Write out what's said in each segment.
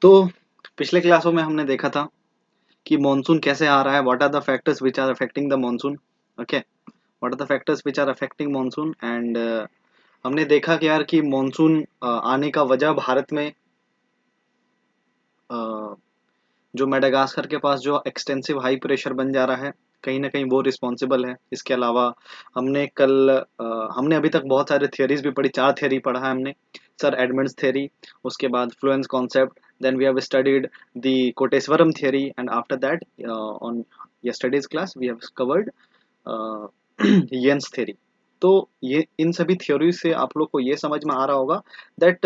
तो पिछले क्लासों में हमने देखा था कि मॉनसून कैसे आ रहा है, what are the factors which are affecting the monsoon. Okay, what are the factors which are affecting monsoon and हमने देखा कि यार कि मॉनसून आने का वजह भारत में जो मेडागास्कर के पास जो एक्सटेंसिव हाई प्रेशर बन जा रहा है, कहीं ना कहीं वो रिस्पॉन्सिबल है। इसके अलावा हमने अभी तक बहुत सारे थियरीज भी पढ़ी, 4 थियरी पढ़ा है हमने। सर एडमंड्स थियरी, उसके बाद Flohn's concept, then we have studied the Koteswaram theory and after that on yesterday's class we have covered Yin's theory. तो ये इन सभी थ्योरी से आप लोग को ये समझ में आ रहा होगा that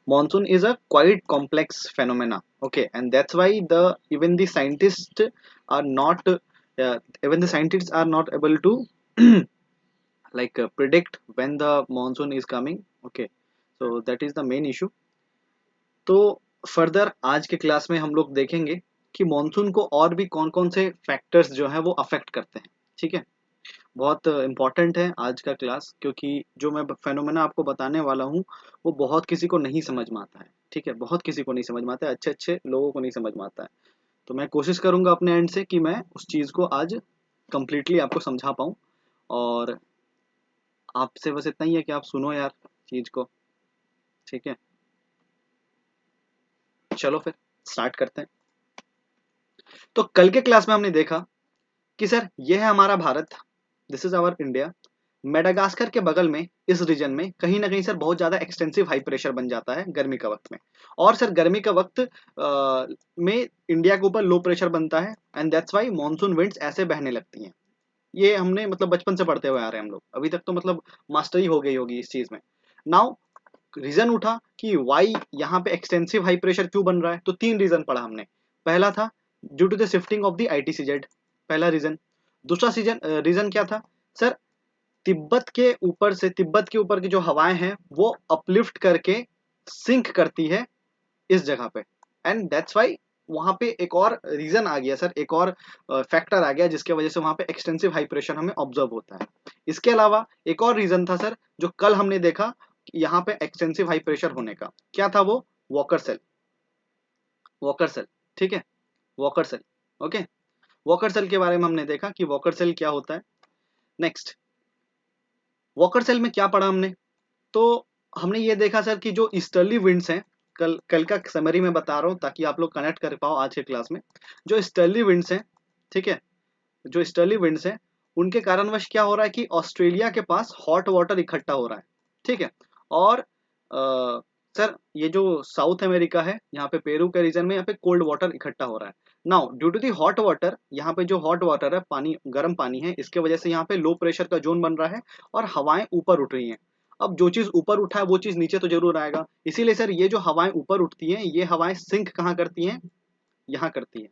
monsoon is a quite complex phenomena. Okay, and that's why the even the scientists are not even the scientists are not able to predict when the monsoon is coming. Okay, so that is the main issue. तो further आज के class में हम लोग देखेंगे कि monsoon को और भी कौन कौन से फैक्टर्स जो है वो अफेक्ट करते हैं। ठीक है, बहुत इम्पोर्टेंट है आज का क्लास, क्योंकि जो मैं फेनोमेना आपको बताने वाला हूँ वो बहुत किसी को नहीं समझ में आता है। ठीक है, बहुत किसी को नहीं समझ में आता है, अच्छे अच्छे लोगों को नहीं समझ में आता है। तो मैं कोशिश करूंगा अपने एंड से कि मैं उस चीज़ को आज कंप्लीटली आपको समझा पाऊँ। और आपसे बस इतना ही है कि आप सुनो यार चीज़ को। ठीक है, चलो फिर स्टार्ट करते हैं। तो कल के क्लास में हमने देखा कि सर ये है हमारा Bharat, this is our India. Madagascar के बगल में इस रीजन में कहीं ना कहीं सर बहुत ज्यादा एक्सटेंसिव हाई प्रेशर बन जाता है गर्मी का वक्त में। और सर गर्मी का वक्त में इंडिया के ऊपर लो प्रेशर बनता है and that's why monsoon winds ऐसे बहने लगती हैं। ये हमने मतलब बचपन से पढ़ते हुए आ रहे हैं हम लोग, अभी तक तो मतलब मास्टरी हो गई होगी इस चीज में। नाउ रीजन उठा कि वाई यहाँ पे एक्सटेंसिव हाई प्रेशर क्यों बन रहा है, तो 3 रीजन पढ़ा हमने। पहला था due to the shifting of the ITCZ, पहला रीजन। दूसरा सीजन रीजन क्या था सर, तिब्बत के ऊपर की जो हवाएं हैं वो अपलिफ्ट करके सिंक करती है इस जगह पे। एंड दैट्स वाई वहां पे एक और रीजन आ गया सर, एक और फैक्टर आ गया जिसके वजह से वहां पे एक्सटेंसिव हाई प्रेशर हमें ऑब्जर्व होता है। इसके अलावा एक और रीजन था सर, जो कल हमने देखा कि यहाँ पे एक्सटेंसिव हाई प्रेशर होने का क्या था, वो वॉकर सेल। वॉकर सेल, ठीक है, Walker cell. Okay, Walker cell के बारे में हमने देखा कि वॉकर सेल क्या होता है। नेक्स्ट, वॉकर सेल में क्या पढ़ा हमने, तो हमने ये देखा सर कि जो ईस्टर्ली विंड्स हैं, कल कल का समरी में बता रहा हूँ ताकि आप लोग कनेक्ट कर पाओ आज के क्लास में। जो ईस्टर्ली विंड्स हैं, ठीक है, जो ईस्टर्ली विंड्स हैं उनके कारणवश क्या हो रहा है कि ऑस्ट्रेलिया के पास हॉट वाटर इकट्ठा हो रहा है। ठीक है, और सर ये जो साउथ अमेरिका है, यहाँ पे पेरू के रीजन में यहाँ पे कोल्ड वाटर इकट्ठा हो रहा है। Now due to the hot water, यहाँ पे जो हॉट वाटर है, पानी गर्म पानी है, इसके वजह से यहाँ पे लो प्रेशर का जोन बन रहा है और हवाएं ऊपर उठ रही हैं। अब जो चीज ऊपर उठा है वो चीज नीचे तो जरूर आएगा, इसीलिए सर ये जो हवाएं ऊपर उठती हैं ये हवाएं सिंक कहाँ करती हैं, यहाँ करती हैं।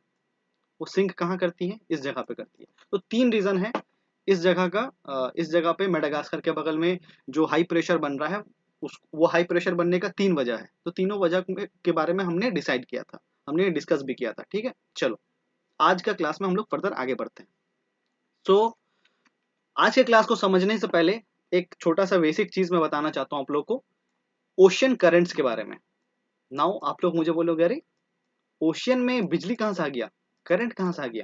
वो सिंक कहाँ करती है, इस जगह पे करती है। तो 3 रीजन है इस जगह का। इस जगह पे मेडागास्कर के बगल में जो हाई प्रेशर बन रहा है, उस वो हाई प्रेशर बनने का 3 वजह है। तो तीनों वजह के बारे में हमने डिसाइड किया था, हमने डिस्कस भी किया था। ठीक है, चलो आज का क्लास में हम लोग फर्दर आगे बढ़ते हैं। सो आज के क्लास को समझने से पहले एक छोटा सा बेसिक चीज मैं बताना चाहता हूँ आप लोग को, ओशियन करंट्स के बारे में। नाउ आप लोग मुझे बोलोगे अरे ओशियन में बिजली कहाँ से आ गया, करंट कहाँ से आ गया।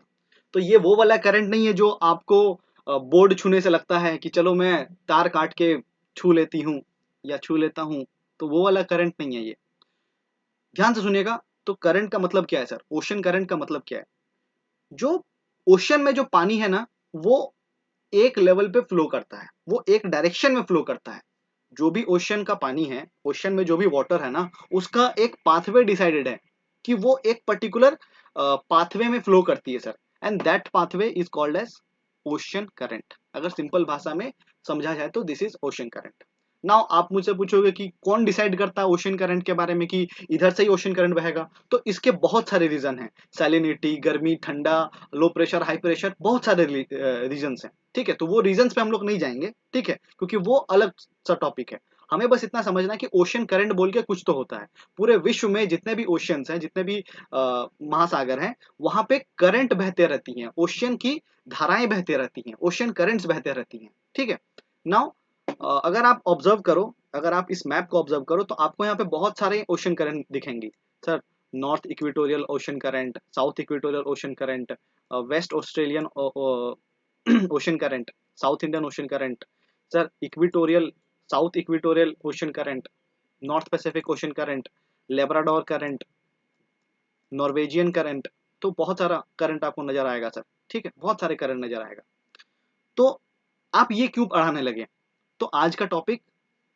तो ये वो वाला करंट नहीं है जो आपको बोर्ड छूने से लगता है कि चलो मैं तार काट के छू लेती हूँ या छू लेता हूँ, तो वो वाला करंट नहीं है ये। ध्यान से सुनिएगा। तो करंट का मतलब क्या है सर, ओशन करंट का मतलब क्या है, जो ओशन में जो पानी है ना वो एक लेवल पे फ्लो करता है, वो एक डायरेक्शन में फ्लो करता है। जो भी ओशन का पानी है, ओशन में जो भी वाटर है ना, उसका एक पाथवे डिसाइडेड है कि वो एक पर्टिकुलर पाथवे में फ्लो करती है sir, and that pathway is called as ocean current. अगर सिंपल भाषा में समझा जाए तो this is ocean current. Now आप मुझसे पूछोगे कि कौन डिसाइड करता है ओशन करंट के बारे में कि इधर से ही ओशन करंट बहेगा, तो इसके बहुत सारे रीजन हैं। सैलिनिटी, गर्मी, ठंडा, लो प्रेशर, हाई प्रेशर, बहुत सारे रीजंस हैं। ठीक है, तो वो रीजंस पे हम लोग नहीं जाएंगे, ठीक है, क्योंकि वो अलग सा टॉपिक है। हमें बस इतना समझना है कि ओशन करंट बोल के कुछ तो होता है। पूरे विश्व में जितने भी ओशियंस हैं, जितने भी महासागर हैं, वहां पे करंट बहते रहती हैं, ओशियन की धाराएं बहते रहती हैं, ओशियन करंट्स बहते रहती हैं। ठीक है, नाउ अगर आप ऑब्जर्व करो, अगर आप इस मैप को ऑब्जर्व करो तो आपको यहाँ पे बहुत सारे ओशन करंट दिखेंगे sir. North equatorial ocean current, south equatorial ocean current, waste Australian ocean current, south Indian ocean current, sir equatorial, south equatorial ocean current, north Pacific ocean current, Labrador current, Norwegian current. तो बहुत सारा current आपको नजर आएगा sir, ठीक है, बहुत सारे करंट नजर आएगा। तो आप ये क्यों पढ़ाने लगे? तो आज का टॉपिक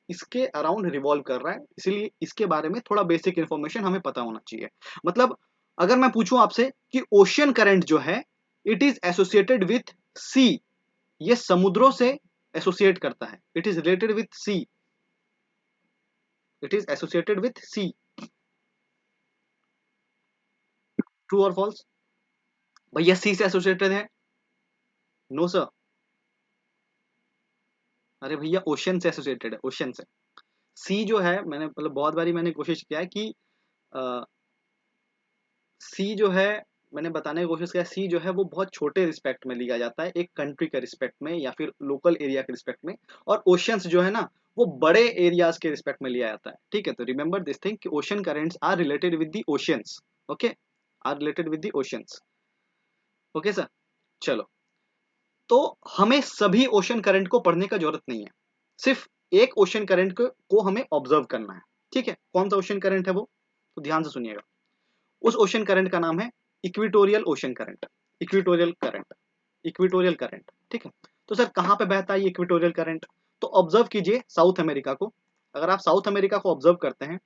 इसके अराउंड रिवॉल्व कर रहा है, इसीलिए इसके बारे में थोड़ा बेसिक इंफॉर्मेशन हमें पता होना चाहिए। मतलब अगर मैं पूछूं आपसे कि ओशियन करंट जो है it is associated with sea, ये समुद्रों से एसोसिएट करता है, it is related with sea, it is associated with sea, true और फॉल्स? भैया सी से एसोसिएटेड है? No sir. अरे भैया ओशियन से एसोसिएटेड है, ओशियन से। सी जो है, मैंने मतलब बहुत बारी मैंने कोशिश किया है कि सी जो है, मैंने बताने की कोशिश किया, सी जो है वो बहुत छोटे रिस्पेक्ट में लिया जाता है, एक कंट्री के रिस्पेक्ट में या फिर लोकल एरिया के रिस्पेक्ट में, और ओशियंस जो है ना वो बड़े एरियाज के रिस्पेक्ट में लिया जाता है, ठीक है। तो रिमेंबर दिस थिंग कि ocean currents are related with the oceans, okay, are related with the oceans, okay sir. चलो, तो हमें सभी ओशन करंट को पढ़ने का जरूरत नहीं है, सिर्फ एक ओशन करंट को हमें ऑब्जर्व करना है, ठीक है। कौन सा ओशन करंट है वो? तो ध्यान से सुनिएगा। उस ओशन करंट का नाम है equatorial ocean current, equatorial current, equatorial current, ठीक है। तो सर कहां पे बहता है ये इक्वेटोरियल करंट? तो ऑब्जर्व कीजिए साउथ अमेरिका को। अगर आप साउथ अमेरिका को ऑब्जर्व करते हैं,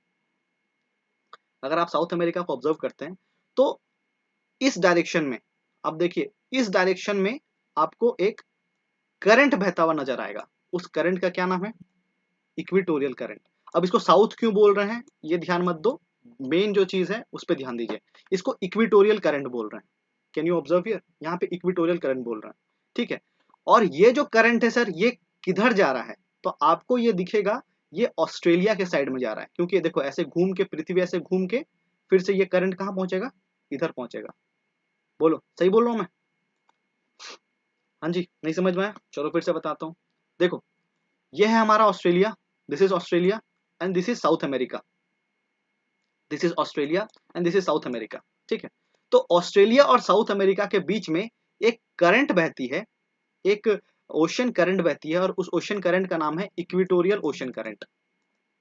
अगर आप साउथ अमेरिका को ऑब्जर्व करते हैं तो इस डायरेक्शन में, आप देखिए इस डायरेक्शन में आपको एक करंट बहता हुआ नजर आएगा। उस करंट का क्या नाम है? Equatorial current. अब इसको साउथ क्यों बोल रहे हैं ये ध्यान मत दो, मेन जो चीज है उस पर ध्यान दीजिए। इसको इक्वेटोरियल करंट बोल रहे हैं। Can you observe here? यहाँ पे इक्वेटोरियल करंट बोल रहे हैं, ठीक है। और ये जो करंट है सर ये किधर जा रहा है? तो आपको ये दिखेगा, ये ऑस्ट्रेलिया के साइड में जा रहा है, क्योंकि देखो ऐसे घूम के, पृथ्वी ऐसे घूम के फिर से ये करंट कहाँ पहुंचेगा? इधर पहुंचेगा। बोलो सही बोल रहा हूं मैं? हाँ जी, नहीं समझ में आया? चलो फिर से बताता हूँ। देखो ये है हमारा Australia, this is Australia and this is south America, this is Australia and this is south America, ठीक है। तो ऑस्ट्रेलिया और साउथ अमेरिका के बीच में एक करंट बहती है, एक ओशन करंट बहती है, और उस ओशन करंट का नाम है इक्वेटोरियल ओशन करंट।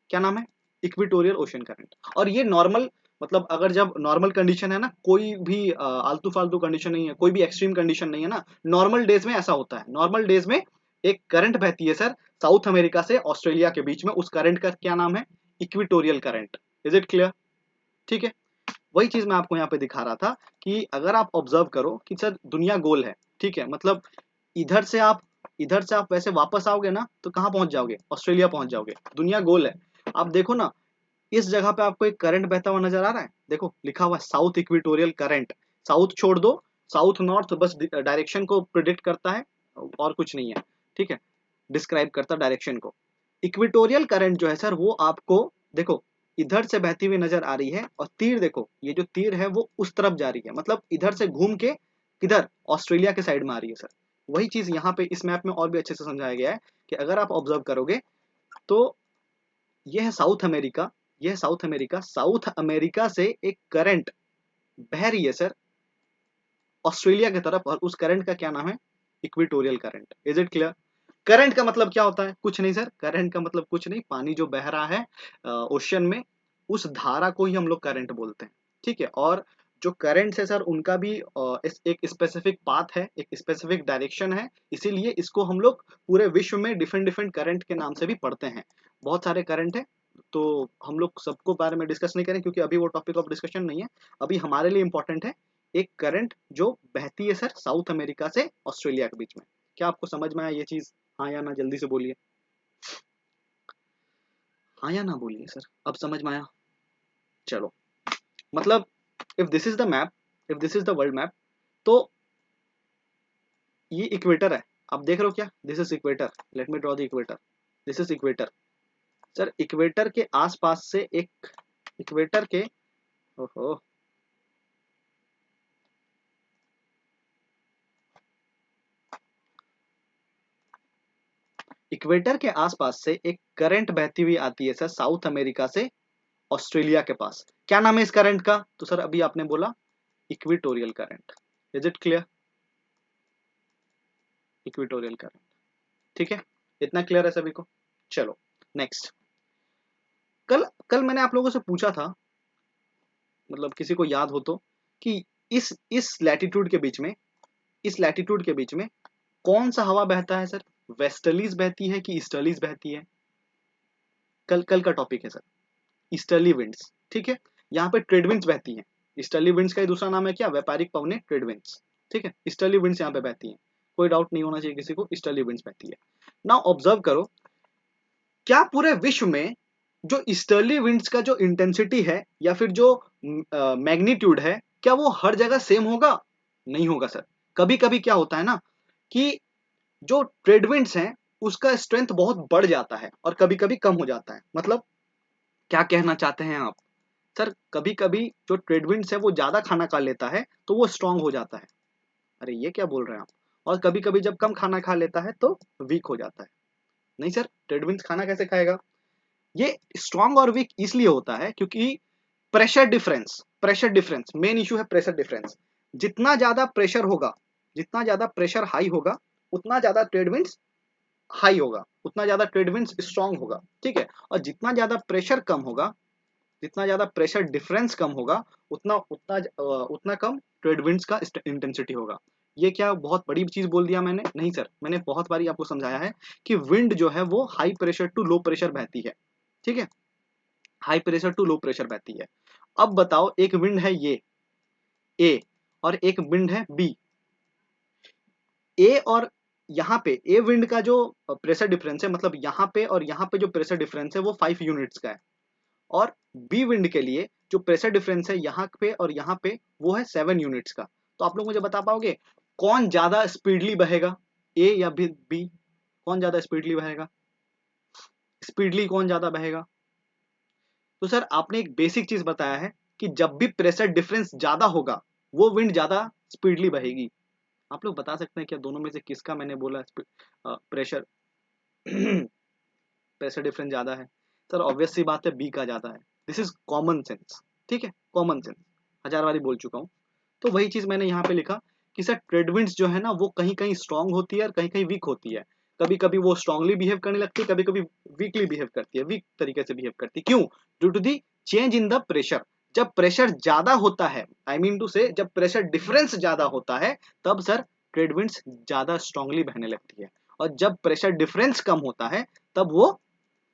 क्या नाम है? Equatorial ocean current. और ये नॉर्मल, मतलब अगर जब नॉर्मल कंडीशन है ना, कोई भी आलतू फालतू कंडीशन नहीं है, कोई भी एक्सट्रीम कंडीशन नहीं है ना, नॉर्मल डेज में ऐसा होता है। नॉर्मल डेज में एक करंट बहती है सर साउथ अमेरिका से ऑस्ट्रेलिया के बीच में, उस करंट का क्या नाम है? Equatorial current. Is it clear? ठीक है। वही चीज मैं आपको यहाँ पे दिखा रहा था कि अगर आप ऑब्जर्व करो कि सर दुनिया गोल है, ठीक है, मतलब इधर से आप, इधर से आप वैसे वापस आओगे ना तो कहाँ पहुंच जाओगे? ऑस्ट्रेलिया पहुंच जाओगे। दुनिया गोल है। आप देखो ना, इस जगह पे आपको एक करंट बहता हुआ नजर आ रहा है, देखो लिखा हुआ है साउथ इक्वेटोरियल करंट। साउथ छोड़ दो, साउथ नॉर्थ बस डायरेक्शन को प्रिडिक्ट करता है और कुछ नहीं है, ठीक है, डिस्क्राइब करता डायरेक्शन को। इक्वेटोरियल करंट जो है सर वो आपको देखो इधर से बहती हुई नजर आ रही है, और तीर देखो, ये जो तीर है वो उस तरफ जा रही है, मतलब इधर से घूम के किधर? ऑस्ट्रेलिया के साइड में आ रही है सर। वही चीज यहाँ पे इस मैप में और भी अच्छे से समझाया गया है कि अगर आप ऑब्जर्व करोगे तो यह है साउथ अमेरिका, यह है साउथ अमेरिका, साउथ अमेरिका से एक करंट बह रही है सर ऑस्ट्रेलिया की तरफ, और उस करंट का क्या नाम है? Equatorial current. Is it clear? Current का मतलब क्या होता है? कुछ नहीं सर, करंट का मतलब कुछ नहीं, पानी जो बह रहा है ओशन में, उस धारा को ही हम लोग करंट बोलते हैं, ठीक है। और जो करंट है सर उनका भी एक स्पेसिफिक पाथ है, एक स्पेसिफिक डायरेक्शन है, इसीलिए इसको हम लोग पूरे विश्व में डिफरेंट डिफरेंट करंट के नाम से भी पढ़ते हैं। बहुत सारे करंट है, तो हम लोग सबको बारे में डिस्कस नहीं करें क्योंकि अभी वो टॉपिक ऑफ डिस्कशन नहीं है। अभी हमारे लिए इंपॉर्टेंट है एक करंट जो बहती है सर साउथ अमेरिका से ऑस्ट्रेलिया के बीच में। क्या आपको समझ में आया ये चीज? हाँ या ना, जल्दी से बोलिए। हाँ या ना बोलिए सर, अब समझ में आया? चलो, मतलब if this is the map, if this is the world map, तो ये इक्वेटर है। आप देख रहे हो क्या? This is equator, let me draw the equator, this is equator. Sir equator के आसपास से एक, इक्वेटर के, ओहो, इक्वेटर के आसपास से एक करंट बहती हुई आती है सर साउथ अमेरिका से ऑस्ट्रेलिया के पास। क्या नाम है इस करंट का? तो सर अभी आपने बोला equatorial current. Is it clear? Equatorial current, ठीक है, इतना क्लियर है सभी को? चलो नेक्स्ट। कल कल मैंने आप लोगों से पूछा था, मतलब किसी को याद हो तो, कि इस लैटिट्यूड के बीच में, इस लैटिट्यूड के बीच में कौन सा हवा बहता है सर? वेस्टर्लीज बहती है कि ईस्टर्लीज बहती है? कल का टॉपिक है सर ईस्टर्ली विंड्स, ठीक है। यहाँ पे ट्रेड विंड्स बहती हैं। ईस्टर्ली विंड्स का ही दूसरा नाम है क्या? व्यापारिक पवने, ट्रेड विंड्स, ठीक है। ईस्टर्ली विंड्स यहाँ पे बहती हैं, कोई डाउट नहीं होना चाहिए किसी को, ईस्टर्ली विंड्स बहती है। नाउ ऑब्जर्व करो, क्या पूरे विश्व में जो ईस्टर्ली विंड्स का जो इंटेंसिटी है या फिर जो मैग्नीट्यूड है, क्या वो हर जगह सेम होगा? नहीं होगा सर। कभी कभी क्या होता है ना, कि जो ट्रेड विंड्स हैं उसका स्ट्रेंथ बहुत बढ़ जाता है और कभी कभी कम हो जाता है। मतलब क्या कहना चाहते हैं आप? सर कभी कभी जो ट्रेड विंड्स है वो ज्यादा खाना खा लेता है तो वो स्ट्रांग हो जाता है। अरे ये क्या बोल रहे हैं आप? और कभी कभी जब कम खाना खा लेता है तो वीक हो जाता है। नहीं सर, ट्रेड विंड्स खाना कैसे खाएगा? ये स्ट्रांग और वीक इसलिए होता है क्योंकि प्रेशर डिफरेंस मेन इशू है। प्रेशर डिफरेंस, जितना ज्यादा प्रेशर होगा, जितना ज्यादा प्रेशर हाई होगा, उतना ज्यादा ट्रेड विंड्स हाई होगा, उतना ज्यादा ट्रेड विंड्स स्ट्रांग होगा, ठीक है। और जितना ज्यादा प्रेशर कम होगा, जितना ज्यादा प्रेशर डिफरेंस कम होगा, उतना उतना उतना कम ट्रेड विंड्स का इंटेंसिटी होगा। ये क्या बहुत बड़ी चीज बोल दिया मैंने? नहीं सर, मैंने बहुत बारी आपको समझाया है कि विंड जो है वो high pressure to low pressure बहती है, ठीक है। High pressure to low pressure बहती है। अब बताओ, एक विंड है ये ए और एक विंड है बी। ए और यहाँ पे ए विंड का जो प्रेशर डिफरेंस है, मतलब यहाँ पे और यहाँ पे जो प्रेशर डिफरेंस है वो 5 यूनिट्स का है। और बी विंड के लिए जो प्रेशर डिफरेंस है यहाँ पे और यहाँ पे वो है 7 यूनिट्स का। तो आप लोग मुझे बता पाओगे कौन ज्यादा स्पीडली बहेगा, ए या बी? कौन ज्यादा स्पीडली बहेगा? स्पीडली कौन ज्यादा बहेगा? तो सर आपने एक बेसिक चीज बताया है कि जब भी प्रेशर डिफरेंस ज्यादा होगा वो विंड ज्यादा स्पीडली बहेगी। आप लोग बता सकते हैं क्या दोनों में से किसका मैंने बोला प्रेशर प्रेशर डिफरेंस ज्यादा है? सर ऑब्वियस सी बात है बी का ज्यादा है। दिस इज कॉमन सेंस, ठीक है, कॉमन सेंस, हजार बारी बोल चुका हूँ। तो वही चीज मैंने यहाँ पे लिखा कि सर ट्रेड विंड्स जो है ना वो कहीं कहीं स्ट्रांग होती है और कहीं कहीं वीक होती है। कभी कभी वो स्ट्रांगली बिहेव करने लगती है, कभी कभी वीकली बिहेव करती है, वीक तरीके से बिहेव करती है। क्यों? Due to the change in the pressure. जब प्रेशर ज्यादा होता है, आई मीन टू से जब प्रेशर डिफरेंस ज्यादा होता है, तब सर ट्रेड विंड्स ज्यादा स्ट्रांगली बहने लगती है। और जब प्रेशर डिफरेंस कम होता है तब वो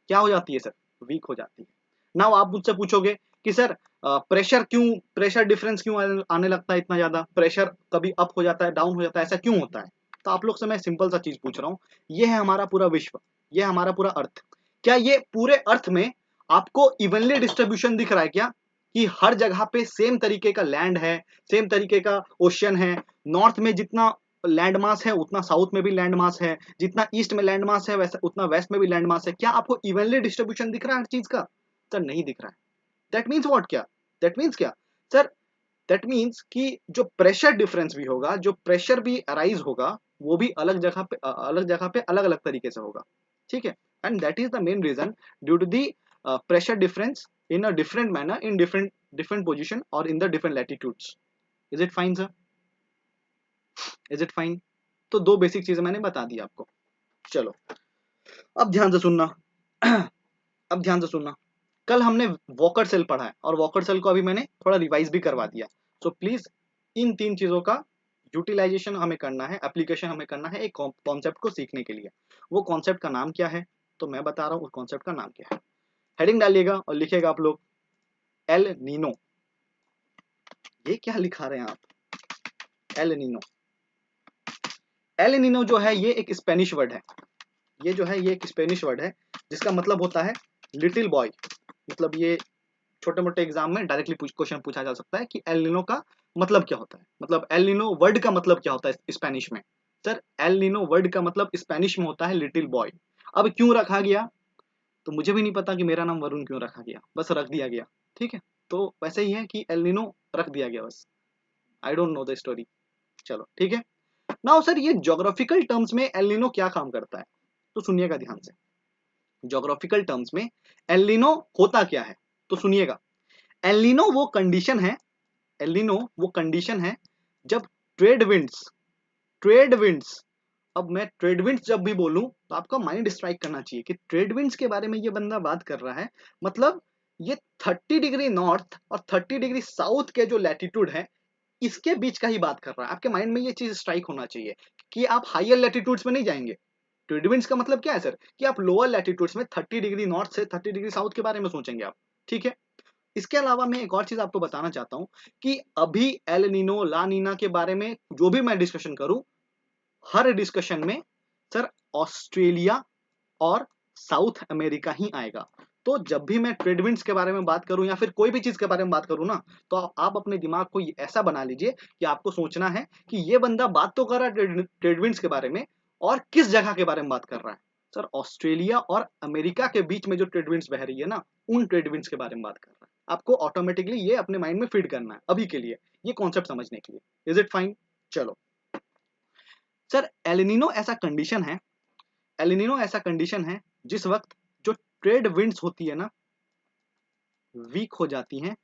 क्या हो जाती है सर? वीक हो जाती है। नाउ आप मुझसे पूछोगे कि सर प्रेशर डिफरेंस क्यों आने लगता है इतना ज्यादा? प्रेशर कभी अप हो जाता है, डाउन हो जाता है, ऐसा क्यों होता है? तो आप लोग से मैं सिंपल सा चीज पूछ रहा हूँ। ये है हमारा पूरा विश्व, ये हमारा पूरा अर्थ। क्या ये पूरे अर्थ में आपको इवनली डिस्ट्रीब्यूशन दिख रहा है क्या? कि हर जगह पे सेम तरीके का लैंड है, सेम तरीके का ओशियन है? नॉर्थ में जितना लैंड मास है उतना साउथ में भी लैंड मास है, जितना ईस्ट में लैंड मास है वैसा उतना वेस्ट में भी लैंड मास है। क्या आपको इवनली डिस्ट्रीब्यूशन दिख रहा है हर चीज का? सर नहीं दिख रहा है। That means what? क्या दैट मीन्स? क्या सर? दैट मीन्स कि जो प्रेशर डिफरेंस भी होगा, जो प्रेशर भी अराइज होगा, वो भी अलग जगह पे अलग अलग तरीके से होगा, ठीक है। And that is the main reason, due to the pressure difference in a different manner in different different position और in the different latitudes. Is it fine sir? Is it fine? तो दो बेसिक चीजें मैंने बता दी आपको। चलो अब ध्यान से सुनना। अब ध्यान से सुनना। कल हमने वॉकर सेल पढ़ा है और वॉकर सेल को अभी मैंने थोड़ा रिवाइज भी करवा दिया। सो प्लीज इन तीन चीजों का यूटिलाइजेशन हमें करना है, एप्लीकेशन हमें करना है एक कॉन्सेप्ट को सीखने के लिए। वो कॉन्सेप्ट का नाम क्या है? तो मैं बता रहा हूँ उस कॉन्सेप्ट का नाम क्या है। हेडिंग डालिएगा और लिखेगा आप लोग एल नीनो। ये क्या लिखा रहे हैं आप? El Nino. एल नीनो जो है ये एक स्पेनिश वर्ड है। ये जो है ये एक स्पेनिश वर्ड है जिसका मतलब होता है लिटिल बॉय। मतलब ये छोटे मोटे एग्जाम में डायरेक्टली क्वेश्चन पूछा जा सकता है कि एल नीनो का मतलब क्या होता है, मतलब एल नीनो वर्ड का मतलब क्या होता है स्पेनिश में? सर एल नीनो वर्ड का मतलब स्पेनिश में होता है लिटिल बॉय। अब क्यों रखा गया तो मुझे भी नहीं पता कि मेरा नाम वरुण क्यों रखा गया, बस रख दिया गया, ठीक है। तो वैसे ही है कि एल नीनो रख दिया गया बस। I don't know the story. चलो ठीक है। नाउ सर ये ज्योग्राफिकल टर्म्स में एल नीनो क्या काम करता है? तो सुनिएगा ध्यान से। ज्योग्राफिकल टर्म्स में एल नीनो होता क्या है तो सुनिएगा। एलिनो वो कंडीशन है, एलिनो वो कंडीशन है जब ट्रेड विंड्स, अब मैं ट्रेड विंड्स जब भी बोलूं तो आपका माइंड स्ट्राइक करना चाहिए कि ट्रेड विंड्स के बारे में ये बंदा बात कर रहा है, मतलब ये 30 डिग्री नॉर्थ और 30 डिग्री साउथ के जो लैटिट्यूड है इसके बीच का ही बात कर रहा है। आपके माइंड में ये चीज स्ट्राइक होना चाहिए कि आप हायर लैटिट्यूड्स में नहीं जाएंगे। ट्रेड विंड्स का मतलब क्या है सर, कि आप लोअर लैटिट्यूड्स में 30 डिग्री नॉर्थ से 30 डिग्री साउथ के बारे में सोचेंगे आप, ठीक है। इसके अलावा मैं एक और चीज आपको बताना चाहता हूं कि अभी एल नीनो ला नीना के बारे में जो भी मैं डिस्कशन करूं, हर डिस्कशन में सर ऑस्ट्रेलिया और साउथ अमेरिका ही आएगा। तो जब भी मैं ट्रेड विंड्स के बारे में बात करूं या फिर कोई भी चीज के बारे में बात करूं ना, तो आप अपने दिमाग को ऐसा बना लीजिए कि आपको सोचना है कि ये बंदा बात तो कर रहा है ट्रेड विंड्स के बारे में, और किस जगह के बारे में बात कर रहा है। सर ऑस्ट्रेलिया और अमेरिका के बीच में जो ट्रेड विंड्स बह रही है ना, उन ट्रेड विंड्स के बारे में बात कर रहा है। आपको ऑटोमेटिकली ये अपने माइंड में फीड करना है अभी के लिए, ये कॉन्सेप्ट समझने के लिए। Is it fine? चलो सर, एलिनिनो ऐसा कंडीशन है, एलिनिनो ऐसा कंडीशन है जिस वक्त जो ट्रेड विंड्स होती है ना वीक हो जाती हैं,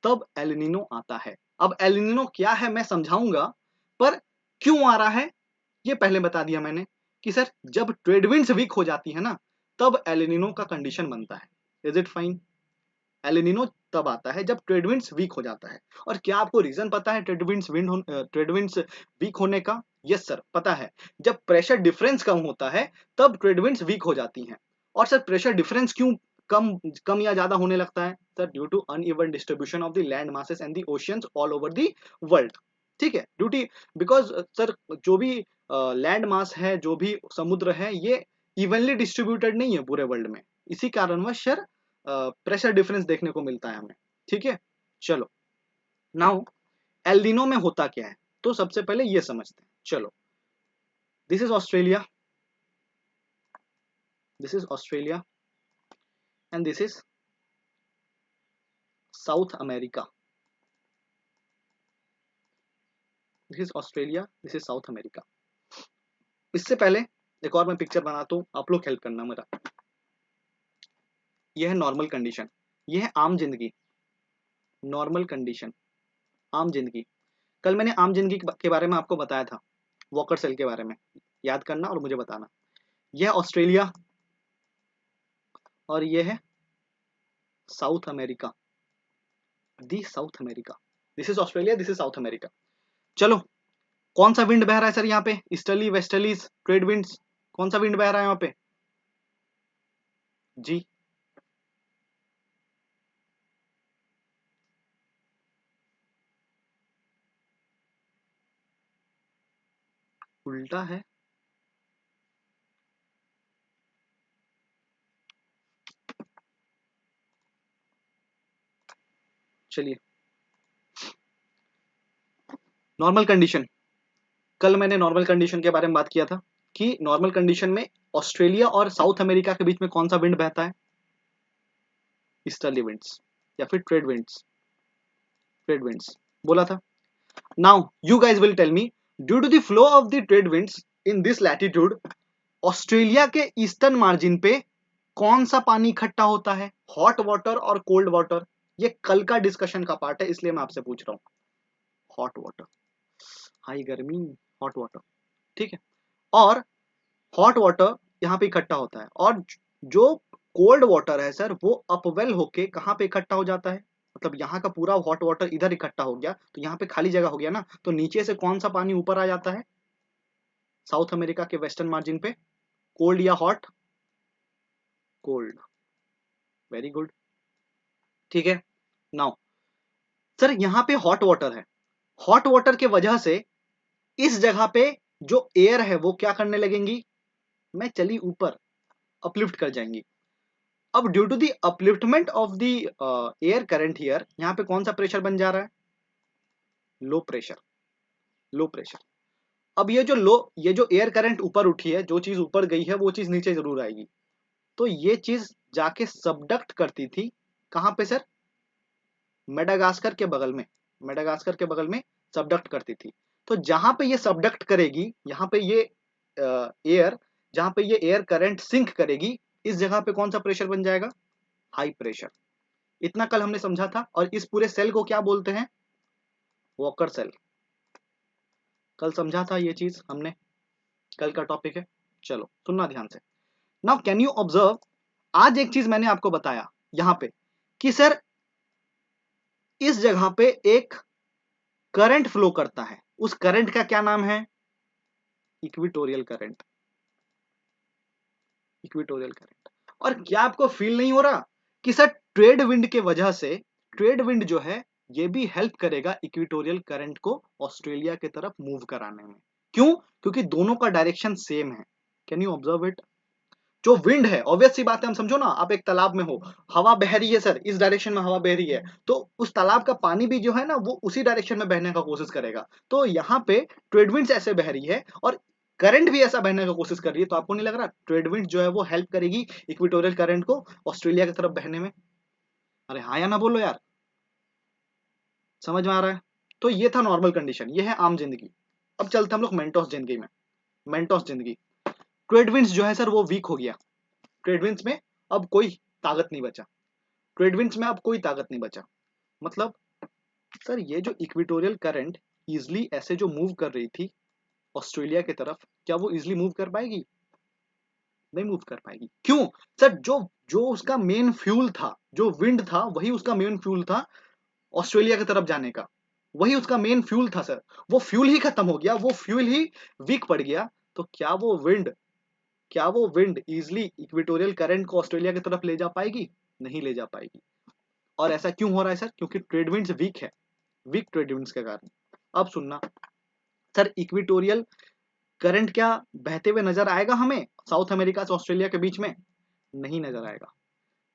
तब एलिनिनो आता है। अब एलिनिनो क्या है मैं समझाऊंगा, पर क्यों आ रहा है ये पहले बता दिया मैंने कि सर जब ट्रेड विंड्स वीक हो जाती है ना, तब एलिनिनो का कंडीशन बनता है। Is it fine? एलिनिनो तब आता है जब ट्रेड विंड्स वीक हो जाता है। और क्या आपको रीजन पता है ट्रेड विंड्स वीक होने का? यस सर पता है। जब प्रेशर डिफरेंस कम होता है तब ट्रेड विंड्स वीक हो जाती हैं। और सर प्रेशर डिफरेंस क्यों कम कम या ज्यादा होने लगता है? Sir due to uneven distribution of the land masses and the oceans all over the world. ठीक है, ड्यूटी बिकॉज सर जो भी लैंड मास है, जो भी समुद्र है, ये इवनली डिस्ट्रीब्यूटेड नहीं है पूरे वर्ल्ड में। इसी कारणवश सर प्रेशर डिफरेंस देखने को मिलता है हमें। ठीक है, चलो नाउ एल्निनो में होता क्या है तो सबसे पहले ये समझते हैं। चलो, this is Australia, this is Australia and this is south America. This is Australia, this is south America. इससे पहले एक और मैं पिक्चर बनाता हूं, आप लोग हेल्प करना मेरा। यह है नॉर्मल कंडीशन, यह है आम जिंदगी, नॉर्मल कंडीशन, आम जिंदगी। कल मैंने आम जिंदगी के बारे में आपको बताया था, वॉकर सेल के बारे में, याद करना और मुझे बताना। यह ऑस्ट्रेलिया और यह है south America, the south America. This is Australia, this is south America. चलो, कौन सा विंड बह रहा है सर यहाँ पे? ईस्टर्ली वेस्टर्ली ट्रेड विंड्स, कौन सा विंड बह रहा है यहाँ पे जी? उल्टा है। चलिए, नॉर्मल कंडीशन, कल मैंने नॉर्मल कंडीशन के बारे में बात किया था कि नॉर्मल कंडीशन में ऑस्ट्रेलिया और साउथ अमेरिका के बीच में कौन सा विंड बहता है? ईस्टर्ली विंड्स या फिर ट्रेड विंड्स, ट्रेड विंड्स बोला था। Now you guys will tell me, due to the flow of the trade winds in this latitude, Australia के ईस्टर्न मार्जिन पे कौन सा पानी इकट्ठा होता है? हॉट वाटर और कोल्ड वाटर? ये कल का डिस्कशन का पार्ट है, इसलिए मैं आपसे पूछ रहा हूं। हॉट वाटर, हाई गर्मी, हॉट वाटर, ठीक है। और हॉट वाटर यहाँ पे इकट्ठा होता है, और जो कोल्ड वाटर है सर वो अपवेल होके कहाँ पे इकट्ठा हो जाता है? मतलब यहाँ का पूरा हॉट वाटर इधर इकट्ठा हो गया तो यहाँ पे खाली जगह हो गया ना, तो नीचे से कौन सा पानी ऊपर आ जाता है साउथ अमेरिका के वेस्टर्न मार्जिन पे? कोल्ड या हॉट? कोल्ड, वेरी गुड, ठीक है। नाउ सर यहाँ पे हॉट वाटर है, हॉट वाटर के वजह से इस जगह पे जो एयर है वो क्या करने लगेंगी? मैं चली ऊपर, अपलिफ्ट कर जाएंगी। अब due to the upliftment of the air current here, यहाँ पे कौन सा प्रेशर बन जा रहा है? Low pressure, low pressure. अब ये जो एयर करंट ऊपर उठी है, जो चीज ऊपर गई है वो चीज नीचे जरूर आएगी। तो ये चीज जाके सबडक्ट करती थी कहां पे सर? मेडागास्कर के बगल में, मेडागास्कर के बगल में सबडक्ट करती थी। तो जहां पे ये सबडक्ट करेगी, यहाँ पे ये एयर, जहां पे ये एयर करंट सिंक करेगी, इस जगह पे कौन सा प्रेशर बन जाएगा? High pressure. इतना कल हमने समझा था। और इस पूरे सेल को क्या बोलते हैं? Walker cell. कल समझा था ये चीज हमने, कल का टॉपिक है। चलो सुनना ध्यान से। नाउ कैन यू ऑब्जर्व, आज एक चीज मैंने आपको बताया यहां पे कि सर इस जगह पे एक करंट फ्लो करता है, उस करंट का क्या नाम है? Equatorial current. Equatorial current. और क्या आपको फील नहीं हो रहा कि सर ट्रेड विंड के वजह से, ट्रेड विंड जो है ये भी हेल्प करेगा इक्विटोरियल करंट को ऑस्ट्रेलिया की तरफ मूव कराने में? क्यों? क्योंकि दोनों का डायरेक्शन सेम है। Can you observe it? जो विंड है, ऑब्वियस सी बात है, हम समझो ना, आप एक तालाब में हो, हवा बह रही है सर, इस डायरेक्शन में हवा बह रही है, तो उस तालाब का पानी भी जो है ना वो उसी डायरेक्शन में बहने का कोशिश करेगा। तो यहाँ पे ट्रेड विंड्स ऐसे बह रही है और करंट भी ऐसा बहने का कोशिश कर रही है, तो आपको नहीं लग रहा ट्रेड विंड जो है वो हेल्प करेगी इक्वेटोरियल करंट को ऑस्ट्रेलिया की तरफ बहने में? अरे हाँ या ना बोलो यार, समझ में आ रहा है? तो ये था नॉर्मल कंडीशन, ये है आम जिंदगी। अब चलते हम लोग मेंटोस जिंदगी में। मेंटोस जिंदगी, ट्रेड विंड्स जो है सर वो वीक हो गया, ट्रेड विंड्स में अब कोई ताकत नहीं बचा, ट्रेड विंड्स में अब कोई ताकत नहीं बचा। मतलब सर ये जो इक्वेटोरियल करंट इजिली ऐसे जो मूव कर रही थी ऑस्ट्रेलिया की तरफ, क्या वो इजिली मूव कर पाएगी? नहीं मूव कर पाएगी। क्यों? सर जो जो उसका मेन फ्यूल था, जो विंड था वही उसका मेन फ्यूल था ऑस्ट्रेलिया की तरफ जाने का, वही उसका मेन फ्यूल था सर। वो फ्यूल ही खत्म हो गया, वो फ्यूल ही वीक पड़ गया, तो क्या वो विंड इजिली इक्वेटोरियल करंट को ऑस्ट्रेलिया की तरफ ले जा पाएगी? नहीं ले जा पाएगी। और ऐसा क्यों हो रहा है सर? क्योंकि ट्रेड विंड्स वीक है, वीक ट्रेड विंड्स के कारण। अब सुनना सर, इक्वेटोरियल करंट क्या बहते हुए नजर आएगा हमें साउथ अमेरिका से ऑस्ट्रेलिया के बीच में? नहीं नजर आएगा।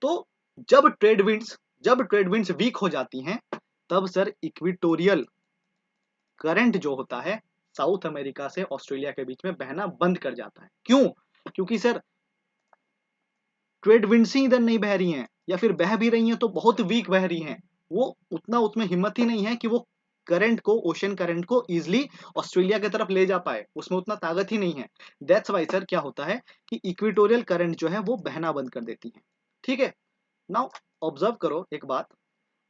तो जब ट्रेड विंड्स वीक हो जाती हैं, तब सर इक्वेटोरियल करंट जो होता है साउथ अमेरिका से ऑस्ट्रेलिया के बीच में बहना बंद कर जाता है। क्यों? क्योंकि सर ट्रेड विंड्स ही इधर नहीं बह रही हैं, या फिर बह भी रही हैं तो बहुत वीक बह रही हैं। वो उतना उसमें हिम्मत ही नहीं है कि वो करंट को, ओशन करंट को इजिली ऑस्ट्रेलिया की तरफ ले जा पाए, उसमें उतना ताकत ही नहीं है। दैट्स वाई सर क्या होता है कि इक्वेटोरियल करंट जो है वो बहना बंद कर देती है। ठीक है। नाउ ऑब्जर्व करो एक बात,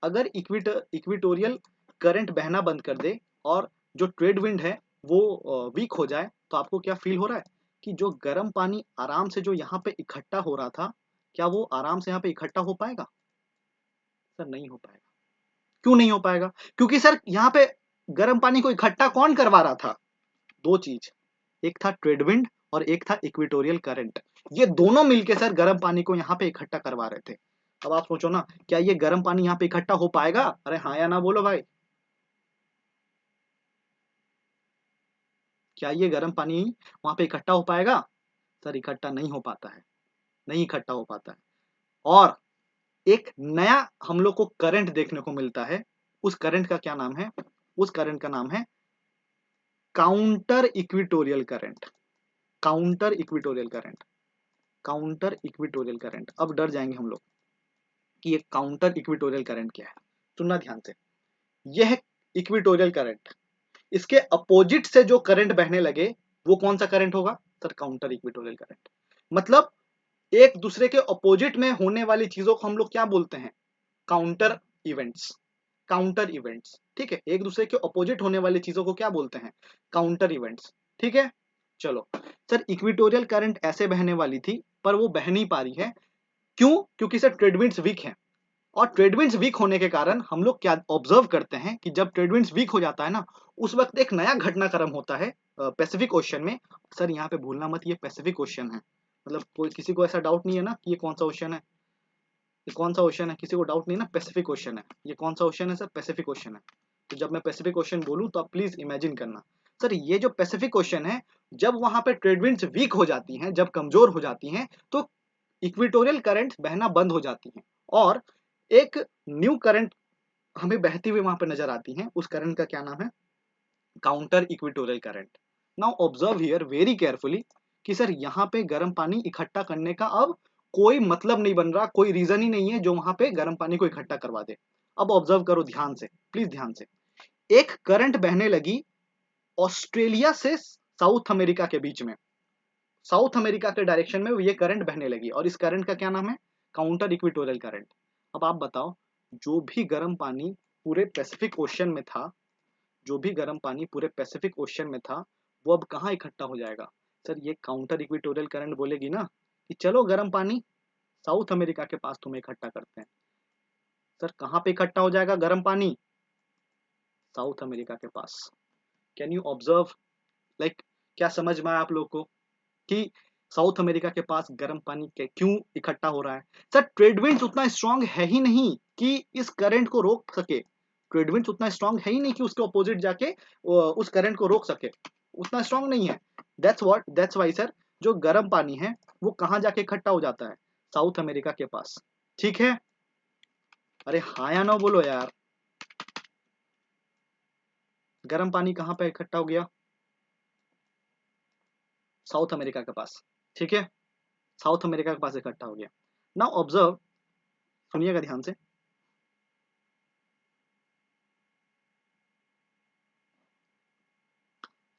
अगर इक्वेटोरियल करंट बहना बंद कर दे और जो ट्रेड विंड है वो वीक हो जाए, तो आपको क्या फील हो रहा है कि जो गर्म पानी आराम से जो यहाँ पे इकट्ठा हो रहा था, क्या वो आराम से यहाँ पे इकट्ठा हो पाएगा? सर नहीं हो पाएगा। क्यों नहीं हो पाएगा? क्योंकि सर यहाँ पे गर्म पानी को इकट्ठा कौन करवा रहा था? दो चीज, एक था ट्रेड विंड और एक था इक्वेटोरियल करंट। ये दोनों मिलके सर गर्म पानी को यहाँ पे इकट्ठा करवा रहे थे। अब आप सोचो ना, क्या ये गर्म पानी यहाँ पे इकट्ठा हो पाएगा? अरे हाँ या ना बोलो भाई। क्या ये गर्म पानी वहां पे इकट्ठा हो पाएगा? सर इकट्ठा नहीं हो पाता है, नहीं इकट्ठा हो पाता है। और एक नया हम लोग को करंट देखने को मिलता है, उस करंट का क्या नाम है? उस करंट का नाम है counter equatorial current. Counter equatorial current, counter equatorial current. अब डर जाएंगे हम लोग कि ये काउंटर इक्विटोरियल करंट क्या है। सुनना ध्यान से, यह इक्विटोरियल करंट, इसके अपोजिट से जो करंट बहने लगे वो कौन सा करंट होगा? Sir counter equatorial current. मतलब एक दूसरे के अपोजिट में होने वाली चीजों को हम लोग क्या बोलते हैं? Counter events. काउंटर इवेंट्स, ठीक है, एक दूसरे के अपोजिट होने वाली चीजों को क्या बोलते हैं? Counter events. ठीक है। चलो सर, इक्विटोरियल करंट ऐसे बहने वाली थी पर वो बह नहीं पा रही है। क्यों? क्योंकि सर ट्रेडविंड्स वीक है, और ट्रेडविंड्स वीक होने के कारण हम लोग क्या ऑब्जर्व करते हैं कि जब ट्रेडविंड्स वीक हो जाता है ना, उस वक्त एक नया घटनाक्रम होता है पैसिफिक ओशन में। सर यहाँ पे भूलना मत, ये पैसिफिक ओशन है। मतलब कोई किसी को ऐसा डाउट नहीं है ना कि ये कौन सा ओशन है? ये कौन सा ओशन है? किसी को डाउट नहीं ना? पैसिफिक ओशन है। ये कौन सा ओशन है सर? पैसिफिक ओशन है। तो जब मैं पैसिफिक ओशन बोलूं तो आप प्लीज इमेजिन करना, सर ये जो पैसिफिक ओशन है, जब वहां पे ट्रेडविंड्स वीक हो जाती हैं, जब कमजोर हो जाती हैं, तो इक्वेटोरियल करंट बहना बंद हो जाती हैं और एक न्यू करंट हमें बहती हुई वहां पर नजर आती है। उस करंट का क्या नाम है? Counter equatorial current. Now observe here very carefully कि सर यहाँ पे गर्म पानी इकट्ठा करने का अब कोई मतलब नहीं बन रहा, कोई रीजन ही नहीं है जो वहां पे गर्म पानी को इकट्ठा करवा दे। अब ऑब्जर्व करो ध्यान से, प्लीज ध्यान से। एक करंट बहने लगी ऑस्ट्रेलिया से साउथ अमेरिका के बीच में, साउथ अमेरिका के डायरेक्शन में ये करंट बहने लगी, और इस करंट का क्या नाम है? Counter equatorial current. अब आप बताओ, जो भी गर्म पानी पूरे पैसिफिक ओशन में था, जो भी गर्म पानी पूरे पैसिफिक ओशन में था, वो अब कहाँ इकट्ठा हो जाएगा? सर ये काउंटर इक्वेटोरियल करंट बोलेगी ना कि चलो गर्म पानी साउथ अमेरिका के पास तुम्हें इकट्ठा करते हैं। सर कहाँ पे इकट्ठा हो जाएगा गर्म पानी? साउथ अमेरिका के पास। कैन यू ऑब्जर्व, लाइक क्या समझ में आया आप लोग को कि साउथ अमेरिका के पास गर्म पानी क्यों इकट्ठा हो रहा है? सर ट्रेड विंड्स उतना स्ट्रांग है ही नहीं कि इस करंट को रोक सके। ट्रेड विंड्स उतना स्ट्रांग है ही नहीं कि उसके ऑपोजिट जाके उस करंट को रोक सके, उतना स्ट्रांग नहीं है। दैट्स वाई सर जो गर्म पानी है वो कहाँ जाके इकट्ठा हो जाता है? साउथ अमेरिका के पास। ठीक है, अरे हाँ या ना बोलो यार। गर्म पानी कहाँ पे इकट्ठा हो गया? साउथ अमेरिका के पास। ठीक है, साउथ अमेरिका के पास इकट्ठा हो गया। नाउ ऑब्जर्व, सुनिएगा ध्यान से।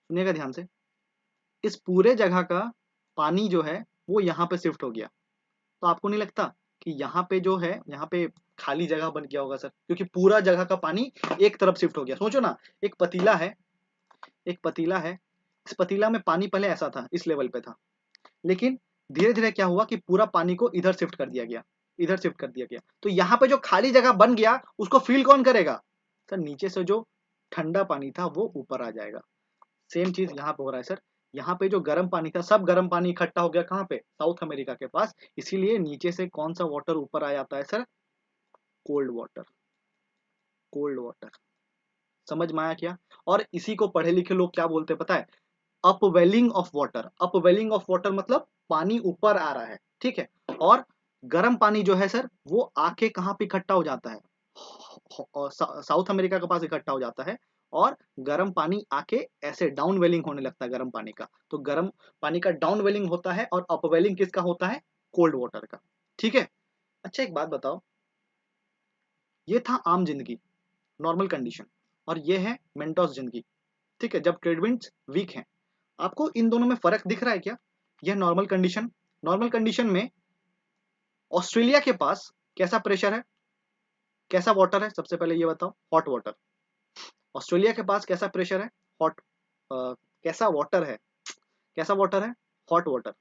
सुनिएगा ध्यान से, इस पूरे जगह का पानी जो है वो यहाँ पे शिफ्ट हो गया। तो आपको नहीं लगता कि यहाँ पे जो है, यहाँ पे खाली जगह बन गया होगा सर? क्योंकि पूरा जगह का पानी एक तरफ शिफ्ट हो गया। सोचो ना, एक पतीला है, एक पतीला है, इस पतीला में पानी पहले ऐसा था, इस लेवल पे था, लेकिन धीरे धीरे क्या हुआ कि पूरा पानी को इधर शिफ्ट कर दिया गया, इधर शिफ्ट कर दिया गया। तो यहाँ पे जो खाली जगह बन गया उसको फिल कौन करेगा? सर नीचे से जो ठंडा पानी था वो ऊपर आ जाएगा। सेम चीज यहाँ पे हो रहा है सर। यहाँ पे जो गर्म पानी था, सब गर्म पानी इकट्ठा हो गया कहाँ पे? साउथ अमेरिका के पास। इसीलिए नीचे से कौन सा वाटर ऊपर आ जाता है sir? Cold water. Cold water. समझ में आया क्या? और इसी को पढ़े लिखे लोग क्या बोलते हैं पता है? Upwelling of water. Upwelling of water मतलब पानी ऊपर आ रहा है, ठीक है। और गर्म पानी जो है सर वो आके कहाँ पे इकट्ठा हो जाता है? साउथ अमेरिका के पास इकट्ठा हो जाता है। और गर्म पानी आके ऐसे डाउन वेलिंग होने लगता है गर्म पानी का। तो गर्म पानी का डाउन वेलिंग होता है और अपवेलिंग किसका होता है? कोल्ड वाटर का। ठीक है। अच्छा एक बात बताओ, ये था आम जिंदगी, नॉर्मल कंडीशन, और ये है मेंटोस जिंदगी। ठीक है, जब ट्रेड विंड्स वीक हैं। आपको इन दोनों में फर्क दिख रहा है क्या? यह नॉर्मल कंडीशन, नॉर्मल कंडीशन में ऑस्ट्रेलिया के पास कैसा प्रेशर है, कैसा वाटर है? सबसे पहले ये बताओ, हॉट वाटर। ऑस्ट्रेलिया के पास कैसा प्रेशर है? हॉट। कैसा वाटर है? कैसा वाटर है? Hot water.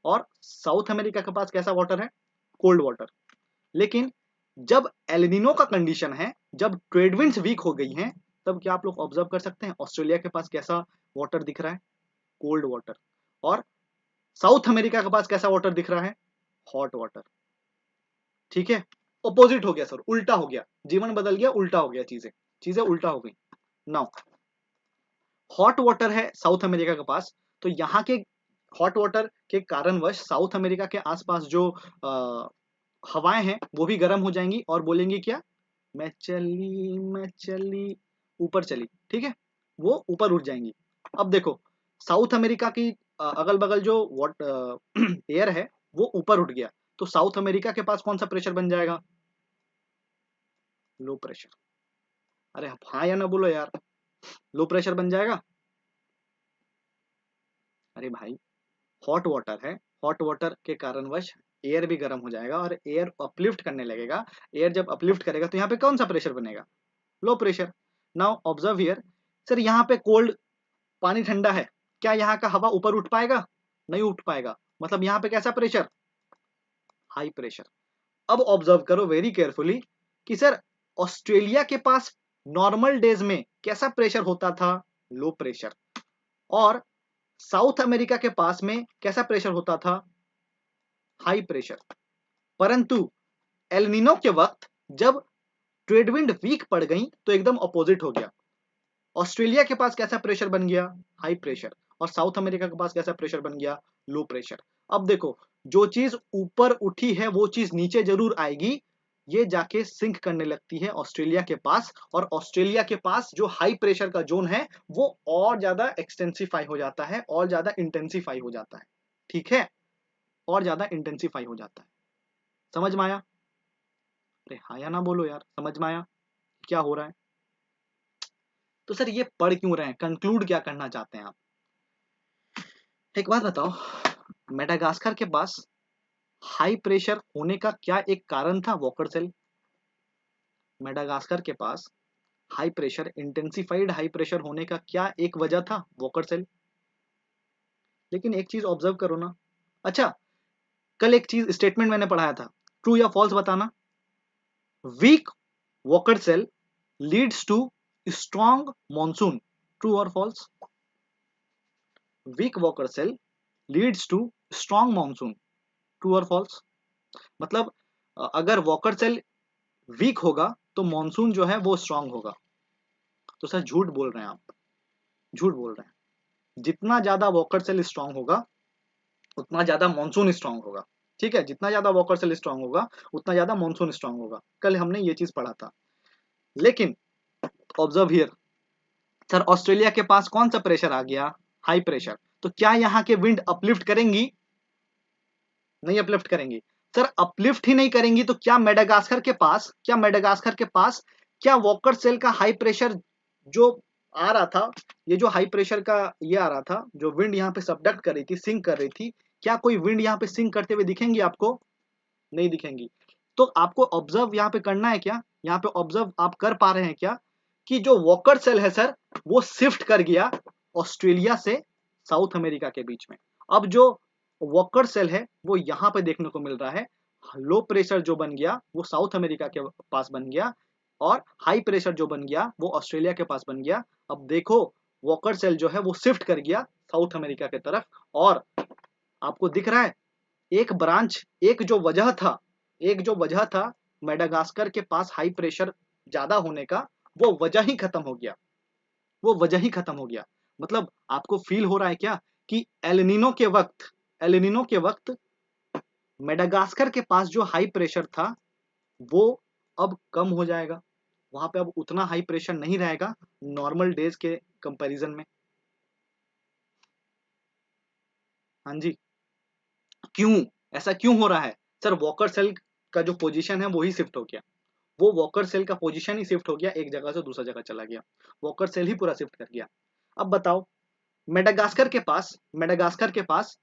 और साउथ अमेरिका के पास कैसा वाटर है? Cold water. लेकिन जब एलिनिनो का कंडीशन है, जब ट्रेड विंड्स वीक हो गई हैं, तब क्या आप लोग ऑब्जर्व कर सकते हैं ऑस्ट्रेलिया के पास कैसा वाटर दिख रहा है? Cold water. और साउथ अमेरिका के पास कैसा वाटर दिख रहा है? Hot water. ठीक है, ऑपोजिट हो गया सर, उल्टा हो गया, जीवन बदल गया, उल्टा हो गया, चीजें चीजें उल्टा हो गई। नाउ हॉट वाटर है साउथ अमेरिका के पास, तो यहाँ के हॉट वाटर के कारणवश साउथ अमेरिका के आसपास जो हवाएं हैं वो भी गर्म हो जाएंगी और बोलेंगी क्या? मैं चली, ऊपर चली। ठीक है, वो ऊपर उठ जाएंगी। अब देखो, साउथ अमेरिका की अगल बगल जो वॉट एयर है वो ऊपर उठ गया, तो साउथ अमेरिका के पास कौन सा प्रेशर बन जाएगा? Low pressure. अरे हाँ या ना बोलो यार, लो प्रेशर बन जाएगा। अरे भाई, हॉट वाटर है, हॉट वाटर के कारणवश एयर भी गर्म हो जाएगा और एयर अपलिफ्ट करने लगेगा। एयर जब अपलिफ्ट करेगा तो यहाँ पे कौन सा प्रेशर बनेगा? Low pressure. Now observe here, sir यहाँ पे कोल्ड पानी ठंडा है, क्या यहाँ का हवा ऊपर उठ पाएगा? नहीं उठ पाएगा। मतलब यहाँ पे कैसा प्रेशर? High pressure. अब ऑब्जर्व करो वेरी केयरफुली कि सर ऑस्ट्रेलिया के पास नॉर्मल डेज में कैसा प्रेशर होता था? Low pressure. और साउथ अमेरिका के पास में कैसा प्रेशर होता था? High pressure. परंतु एलनिनो के वक्त जब ट्रेड विंड वीक पड़ गई तो एकदम ऑपोजिट हो गया। ऑस्ट्रेलिया के पास कैसा प्रेशर बन गया? High pressure. और साउथ अमेरिका के पास कैसा प्रेशर बन गया? लो प्रेशर। अब देखो, जो चीज ऊपर उठी है वो चीज नीचे जरूर आएगी, ये जाके सिंक करने लगती है ऑस्ट्रेलिया के पास, और ऑस्ट्रेलिया के पास जो हाई प्रेशर का जोन है वो और ज्यादा एक्सटेंसिफाई हो जाता है, और ज्यादा इंटेंसिफाई हो जाता है। ठीक है, और ज्यादा इंटेंसिफाई हो जाता है। समझ में आया? अरे हाँ या ना बोलो यार, समझ में आया क्या हो रहा है? तो सर ये पढ़ क्यों रहे हैं, कंक्लूड क्या करना चाहते हैं आप? एक बात बताओ, मेडागास्कर के पास हाई प्रेशर होने का क्या एक कारण था? Walker cell. मेडागास्कर के पास high pressure, intensified high pressure होने का क्या एक वजह था? Walker cell. लेकिन एक चीज ऑब्जर्व करो ना, अच्छा कल एक चीज स्टेटमेंट मैंने पढ़ाया था, ट्रू या फॉल्स बताना। Weak Walker cell leads to strong monsoon, true और false? Weak Walker cell leads to strong monsoon, true और फॉल्स? मतलब अगर वॉकर सेल वीक होगा तो मॉनसून जो है वो स्ट्रांग होगा। तो सर झूठ बोल रहे हैं आप, झूठ बोल रहे हैं। जितना ज्यादा वॉकर सेल स्ट्रांग होगा उतना ज्यादा मॉनसून स्ट्रांग होगा। ठीक है, जितना ज्यादा वॉकर सेल स्ट्रांग होगा उतना ज्यादा मॉनसून स्ट्रांग होगा। कल हमने ये चीज पढ़ा था। लेकिन ऑब्जर्व हियर, सर ऑस्ट्रेलिया के पास कौन सा प्रेशर आ गया? High pressure. तो क्या यहाँ के विंड अपलिफ्ट करेंगी? नहीं अपलिफ्ट करेंगी। सर अपलिफ्ट ही नहीं करेंगी तो क्या मेडागास्कर के पास, क्या वॉकर सेल का हाई प्रेशर जो आ रहा था, ये जो हाई प्रेशर का ये आ रहा था, जो विंड यहाँ पे सबडक्ट कर रही थी, सिंक कर रही थी, क्या कोई विंड यहाँ पे सिंक करते हुए दिखेंगी आपको? नहीं दिखेंगी। तो आपको ऑब्जर्व यहाँ पे करना है क्या, यहाँ पे ऑब्जर्व आप कर पा रहे हैं क्या कि जो वॉकर सेल है सर वो शिफ्ट कर गया ऑस्ट्रेलिया से साउथ अमेरिका के बीच में। अब जो वॉकर सेल है वो यहाँ पे देखने को मिल रहा है, लो प्रेशर जो बन गया वो साउथ अमेरिका के पास बन गया और हाई प्रेशर जो बन गया वो ऑस्ट्रेलिया के पास बन गया। अब देखो वॉकर सेल जो है वो शिफ्ट कर गया साउथ अमेरिका की तरफ। और आपको दिख रहा है एक ब्रांच, एक जो वजह था मेडागास्कर के पास हाई प्रेशर ज्यादा होने का, वो वजह ही खत्म हो गया, वो वजह ही खत्म हो गया। मतलब आपको फील हो रहा है क्या कि एलिनिनो के वक्त मेडागास्कर के पास जो हाई प्रेशर था वो अब कम हो जाएगा, वहां पे अब उतना हाई प्रेशर नहीं रहेगा नॉर्मल डेज के कंपैरिजन में। हाँ जी। क्यों? ऐसा क्यों हो रहा है? सर वॉकर सेल का जो पोजीशन है वो ही शिफ्ट हो गया, वो वॉकर सेल का पोजीशन ही शिफ्ट हो गया, एक जगह से दूसरा जगह चला गया, वॉकर सेल ही पूरा शिफ्ट कर गया। अब बताओ मेडागास्कर के पास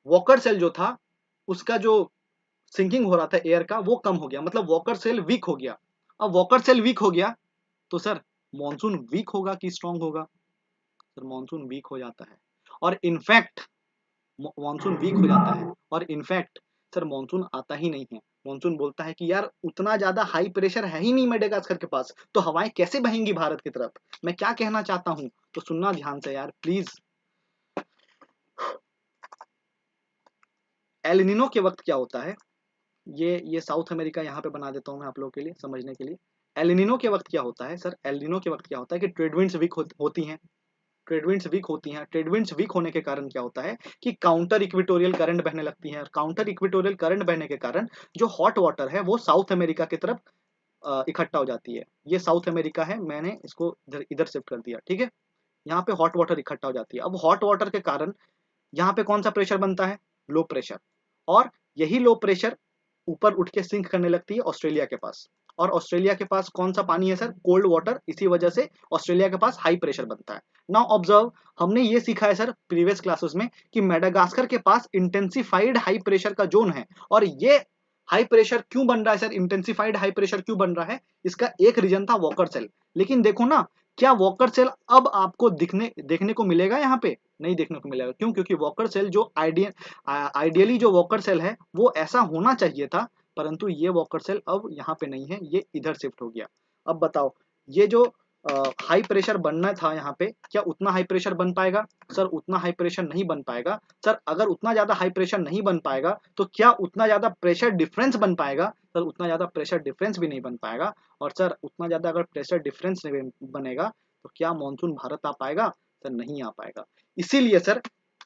वॉकर सेल जो था उसका जो सिंकिंग हो रहा था एयर का वो कम हो गया, मतलब वॉकर सेल वीक हो गया। अब वॉकर सेल वीक हो गया तो सर मॉनसून वीक होगा कि स्ट्रांग होगा? सर मॉनसून वीक हो जाता है, और इनफैक्ट मॉनसून वीक हो जाता है और इनफैक्ट सर मॉनसून आता ही नहीं है। मॉनसून बोलता है कि यार उतना ज्यादा हाई प्रेशर है ही नहीं मेडागास्कर के पास, तो हवाएं कैसे बहेंगी भारत की तरफ? मैं क्या कहना चाहता हूं तो सुनना ध्यान से यार प्लीज। एलिनिनो के वक्त क्या होता है, ये साउथ अमेरिका यहाँ पे बना देता हूँ मैं आप लोगों के लिए समझने के लिए। एलिनिनो के वक्त क्या होता है सर, एलिनिनो के वक्त क्या होता है कि ट्रेड विंड्स वीक होती हैं, ट्रेड विंड्स वीक होने के कारण क्या होता है कि काउंटर इक्वेटोरियल करंट बहने लगती है, और काउंटर इक्वेटोरियल करंट बहने के कारण जो हॉट वाटर है वो साउथ अमेरिका की तरफ इकट्ठा हो जाती है। ये साउथ अमेरिका है, मैंने इसको इधर इधर शिफ्ट कर दिया, ठीक है। यहाँ पे हॉट वाटर इकट्ठा हो जाती है। अब हॉट वाटर के कारण यहाँ पे कौन सा प्रेशर बनता है? Low pressure. और यही लो प्रेशर ऊपर उठ के सिंक करने लगती है ऑस्ट्रेलिया के पास, और ऑस्ट्रेलिया के पास कौन सा पानी है सर? Cold water. इसी वजह से ऑस्ट्रेलिया के पास हाई प्रेशर बनता है। नाउ ऑब्जर्व, हमने ये सीखा है सर प्रीवियस क्लासेस में कि मेडागास्कर के पास इंटेंसिफाइड हाई प्रेशर का जोन है, और ये हाई प्रेशर क्यों बन रहा है सर, इंटेंसिफाइड हाई प्रेशर क्यों बन रहा है? इसका एक रीजन था वॉकर सेल। लेकिन देखो ना, क्या वॉकर सेल अब आपको देखने को मिलेगा यहाँ पे? नहीं देखने को मिलेगा। क्यों? क्योंकि वॉकर सेल जो आइडियली जो वॉकर सेल है वो ऐसा होना चाहिए था, परंतु ये वॉकर सेल अब यहाँ पे नहीं है, ये इधर शिफ्ट हो गया। अब बताओ ये जो हाई प्रेशर बनना था यहाँ पे, क्या उतना हाई प्रेशर बन पाएगा? सर उतना हाई प्रेशर नहीं बन पाएगा। सर अगर उतना ज्यादा हाई प्रेशर नहीं बन पाएगा तो क्या उतना ज्यादा प्रेशर डिफरेंस बन पाएगा? सर उतना ज्यादा प्रेशर डिफरेंस भी नहीं बन पाएगा। और सर उतना ज्यादा अगर प्रेशर डिफरेंस नहीं बनेगा तो क्या मानसून भारत आ पाएगा? सर नहीं आ पाएगा। इसीलिए सर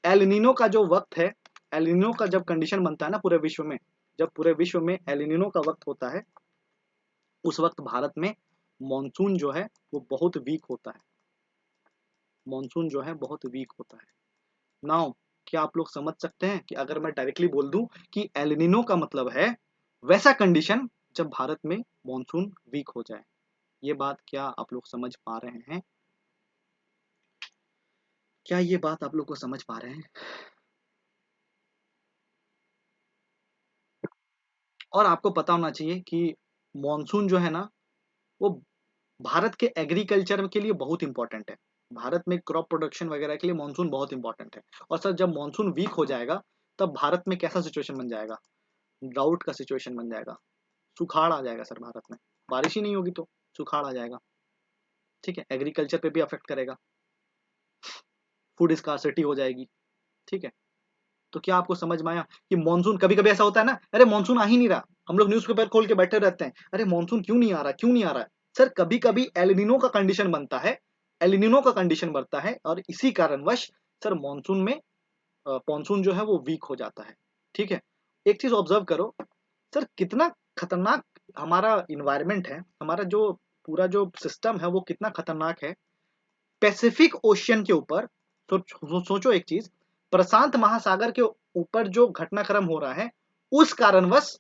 एलिनिनो का जो वक्त है, एलिनिनो का जब कंडीशन बनता है ना पूरे विश्व में, जब पूरे विश्व में एलिनिनो का वक्त होता है उस वक्त भारत में मॉनसून जो है वो बहुत वीक होता है, मॉनसून जो है बहुत वीक होता है। नाउ क्या आप लोग समझ सकते हैं कि अगर मैं डायरेक्टली बोल दूं कि एलिनिनो का मतलब है वैसा कंडीशन जब भारत में मॉनसून वीक हो जाए? ये बात क्या आप लोग समझ पा रहे हैं? क्या ये बात आप लोग को समझ पा रहे हैं? और आपको पता होना चाहिए कि मॉनसून जो है ना वो भारत के एग्रीकल्चर के लिए बहुत इंपॉर्टेंट है। भारत में क्रॉप प्रोडक्शन वगैरह के लिए मानसून बहुत इंपॉर्टेंट है। और सर जब मानसून वीक हो जाएगा तब भारत में कैसा सिचुएशन बन जाएगा, ड्राउट का सिचुएशन बन जाएगा, सुखाड़ आ जाएगा सर भारत में, बारिश ही नहीं होगी तो सुखाड़ आ जाएगा। ठीक है, एग्रीकल्चर पे भी अफेक्ट करेगा, फूड स्कार्सिटी हो जाएगी। ठीक है, तो क्या आपको समझ में आया कि मानसून, कभी कभी ऐसा होता है ना, अरे मानसून आ ही नहीं रहा, हम लोग न्यूज़पेपर खोल के बैठे रहते हैं, अरे मानसून क्यों नहीं आ रहा, क्यों नहीं आ रहा है। सर कभी कभी एलिनिनो का कंडीशन बनता है, एलिनिनो का कंडीशन बनता है, और इसी कारणवश सर मानसून में मानसून जो है वो वीक हो जाता है। ठीक है, एक चीज ऑब्जर्व करो सर, कितना खतरनाक हमारा इन्वायरमेंट है, हमारा जो पूरा जो सिस्टम है वो कितना खतरनाक है। पैसिफिक ओशियन के ऊपर सोचो एक चीज, प्रशांत महासागर के ऊपर जो घटनाक्रम हो रहा है उस कारणवश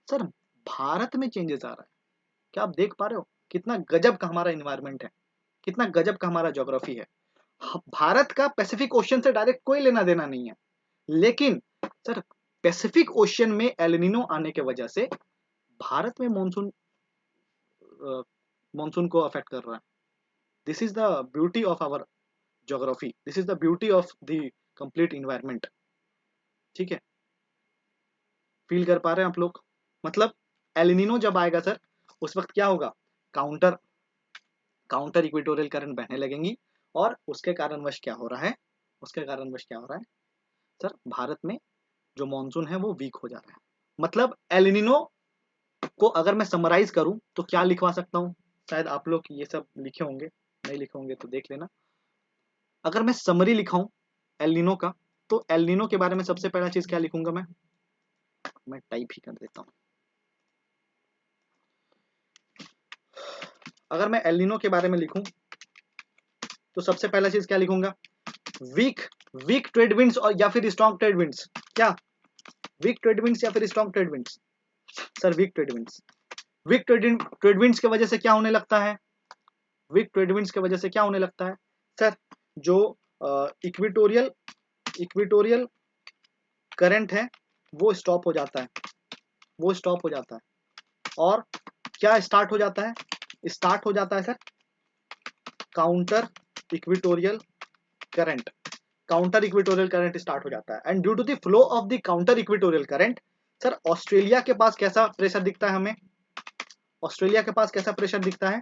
सर भारत में चेंजेस आ रहा है। क्या आप देख पा रहे हो कितना गजब का हमारा इन्वायरमेंट है, कितना गजब का हमारा ज्योग्राफी है। भारत का पैसिफिक ओशियन से डायरेक्ट कोई लेना देना नहीं है, लेकिन सर पैसिफिक ओशियन में एलिनिनो आने के वजह से भारत में मानसून को अफेक्ट कर रहा है। This is the beauty of our geography, this is the beauty of the complete environment. ठीक है, फील कर पा रहे हैं आप लोग, मतलब एलिनिनो जब आएगा सर उस वक्त क्या होगा, काउंटर काउंटर इक्वेटोरियल करंट बहने लगेंगी, और उसके कारणवश क्या हो रहा है, उसके कारणवश क्या हो रहा है सर, भारत में जो मानसून है वो वीक हो जा रहा है। मतलब एलिनिनो को अगर मैं समराइज करूं तो क्या लिखवा सकता हूं, शायद आप लोग ये सब लिखे होंगे, नहीं लिखे होंगे तो देख लेना। अगर मैं समरी लिखाऊं एलिनो का, तो एलिनो के बारे में सबसे पहला चीज क्या लिखूंगा मैं टाइप ही कर देता हूं। अगर मैं एलिनो के बारे में लिखूं तो सबसे पहला चीज क्या लिखूंगा, वीक वीक ट्रेड विंड्स और या फिर स्ट्रॉन्ग ट्रेड विंड्स। क्या, वीक ट्रेड विंड्स या फिर strong trade winds. Sir weak trade winds, weak trade winds की वजह से क्या होने लगता है, वीक ट्रेड विंड्स की वजह से क्या होने लगता है सर, जो इक्विटोरियल इक्विटोरियल करंट है वो स्टॉप हो जाता है, वो स्टॉप हो जाता है। और क्या स्टार्ट हो जाता है, स्टार्ट हो जाता है sir counter equatorial current, counter equatorial current start हो जाता है। And due to the flow of the counter equatorial current sir Australia के पास कैसा प्रेशर दिखता है हमें, ऑस्ट्रेलिया के पास कैसा प्रेशर दिखता है,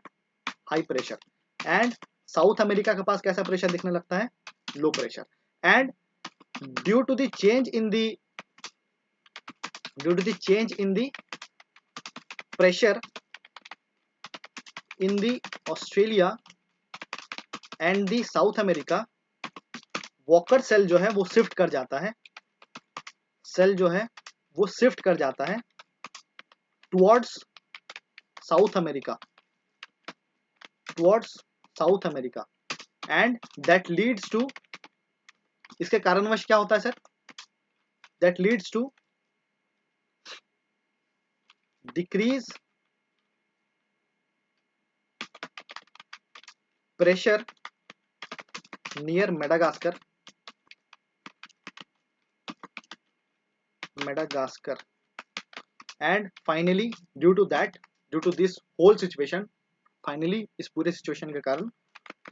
high pressure. And South America के पास कैसा प्रेशर दिखने लगता है, low pressure. And due to the change in the due to the change in the pressure in the Australia and the South America, Walker cell जो है वो shift कर जाता है, सेल जो है वो शिफ्ट कर जाता है towards South America, towards South America. And that leads to, इसके कारणवश क्या होता है sir, that leads to decrease pressure near Madagascar, Madagascar. And finally due to this whole situation, finally इस पूरे सिचुएशन के कारण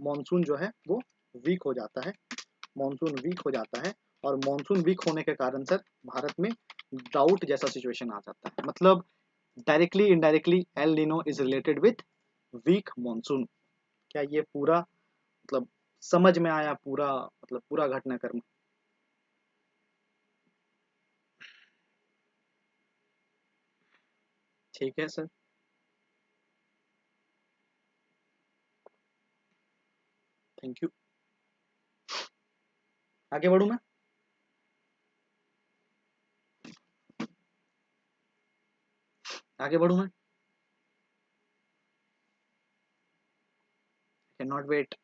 मॉनसून जो है वो वीक हो जाता है, मॉनसून वीक हो जाता है। और मॉनसून वीक होने के कारण सर भारत में ड्राउट जैसा सिचुएशन आ जाता है। मतलब directly indirectly El Nino is related with week monsoon. क्या ये पूरा मतलब समझ में आया, पूरा मतलब पूरा घटनाक्रम। ठीक है सर, थैंक यू। आगे बढ़ू मैं, आगे बढ़ू मैं, कैन नॉट वेट।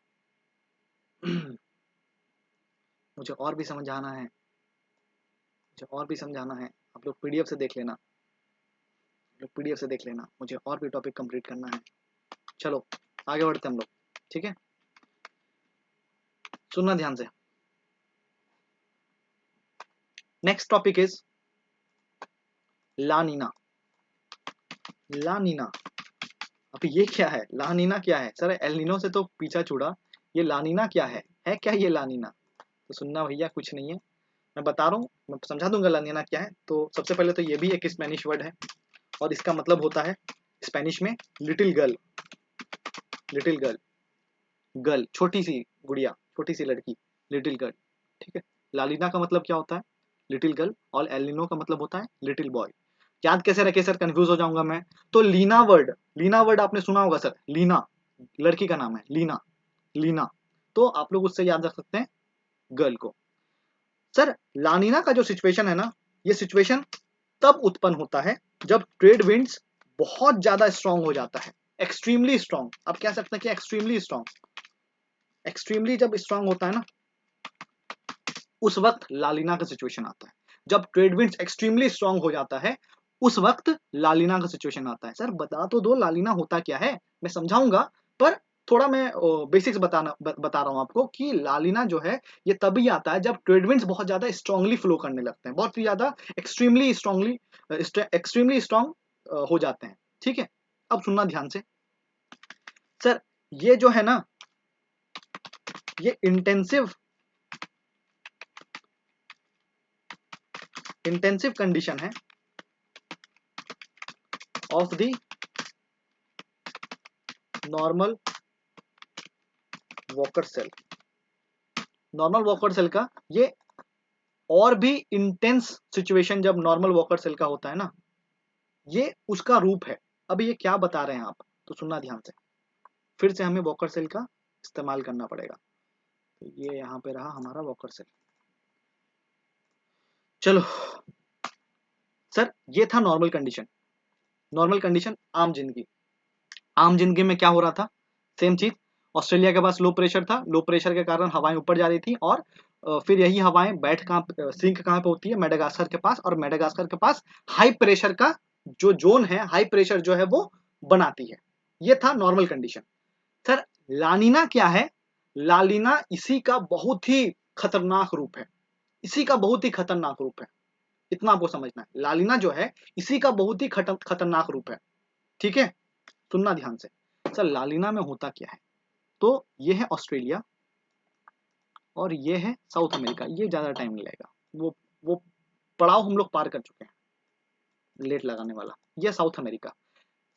मुझे और भी समझाना है, मुझे और भी समझाना है। आप लोग पीडीएफ से देख लेना, लोग पीडीएफ से देख लेना, मुझे और भी टॉपिक कंप्लीट करना है। चलो आगे बढ़ते हम लोग, ठीक है, सुनना ध्यान से। Next topic is लानीना, लानीना। अब ये क्या है, लानीना क्या है सर? एलिनो से तो पीछा छुड़ा, ये लानीना क्या है क्या ये लानीना? तो सुनना भैया, कुछ नहीं है, मैं बता रहा हूँ, मैं समझा दूंगा लानीना क्या है। तो सबसे पहले तो ये भी एक स्पेनिश वर्ड है और इसका मतलब होता है स्पेनिश में little girl. Little girl, girl छोटी सी गुड़िया, छोटी सी लड़की, लिटिल गर्ल, ठीक है। लालीना का मतलब क्या होता है? Little girl. और एलिनो का मतलब होता है लिटिल बॉय। याद कैसे रखे सर? कंफ्यूज हो जाऊंगा मैं। तो लीना वर्ड, लीना वर्ड आपने सुना होगा सर, लीना लड़की का नाम है, लीना, लीना। तो आप लोग उससे याद रख सकते हैं गर्ल को। सर लानीना का जो सिचुएशन है ना, ये सिचुएशन तब उत्पन्न होता है जब ट्रेड विंड्स बहुत ज्यादा स्ट्रांग हो जाता है, एक्सट्रीमली स्ट्रांग। आप कह सकते हैं कि एक्सट्रीमली स्ट्रांग, एक्सट्रीमली जब स्ट्रांग होता है ना, उस वक्त लालीना का सिचुएशन आता है। जब ट्रेड विंड्स एक्सट्रीमली स्ट्रांग हो जाता है, उस वक्त लालीना का सिचुएशन आता है। सर बता तो दो लालीना होता क्या है, मैं समझाऊंगा, पर थोड़ा मैं बेसिक्स बता रहा हूं आपको कि लालीना जो है ये तभी आता है जब ट्रेड विंड्स बहुत ज्यादा स्ट्रांगली फ्लो करने लगते हैं, बहुत ही ज्यादा एक्सट्रीमली स्ट्रांगली, एक्सट्रीमली स्ट्रांग हो जाते हैं, ठीक है। अब सुनना ध्यान से सर, ये जो है ना, ये इंटेंसिव इंटेंसिव कंडीशन है of the normal Walker cell. Normal Walker cell का ये और भी इंटेंस सिचुएशन जब नॉर्मल वॉकर सेल का होता है ना, ये उसका रूप है। अब ये क्या बता रहे हैं आप, तो सुनना ध्यान से। फिर से हमें वॉकर सेल का इस्तेमाल करना पड़ेगा। तो ये यहाँ पे रहा हमारा वॉकर सेल। चलो सर, ये था नॉर्मल कंडीशन। नॉर्मल कंडीशन आम जिंदगी, आम जिंदगी में क्या हो रहा था? सेम चीज। ऑस्ट्रेलिया के पास लो प्रेशर था, लो प्रेशर के कारण हवाएं ऊपर जा रही थी, और फिर यही हवाएं बैठ कहाँ, सिंक कहाँ पे होती है? मेडागास्कर के पास। और मेडागास्कर के पास हाई प्रेशर का जो जोन है, हाई प्रेशर जो है वो बनाती है। ये था नॉर्मल कंडीशन। सर लानीना क्या है? लालीना इसी का बहुत ही खतरनाक रूप है, इसी का बहुत ही खतरनाक रूप है। इतना आपको समझना है, लालीना जो है इसी का बहुत ही खतरनाक रूप है, ठीक है। सुनना ध्यान से। सर लालीना में होता क्या है? तो ये है ऑस्ट्रेलिया और ये है साउथ अमेरिका। ये ज्यादा टाइम नहीं लगेगा, वो पड़ाव हम लोग पार कर चुके हैं, लेट लगाने वाला। ये साउथ अमेरिका।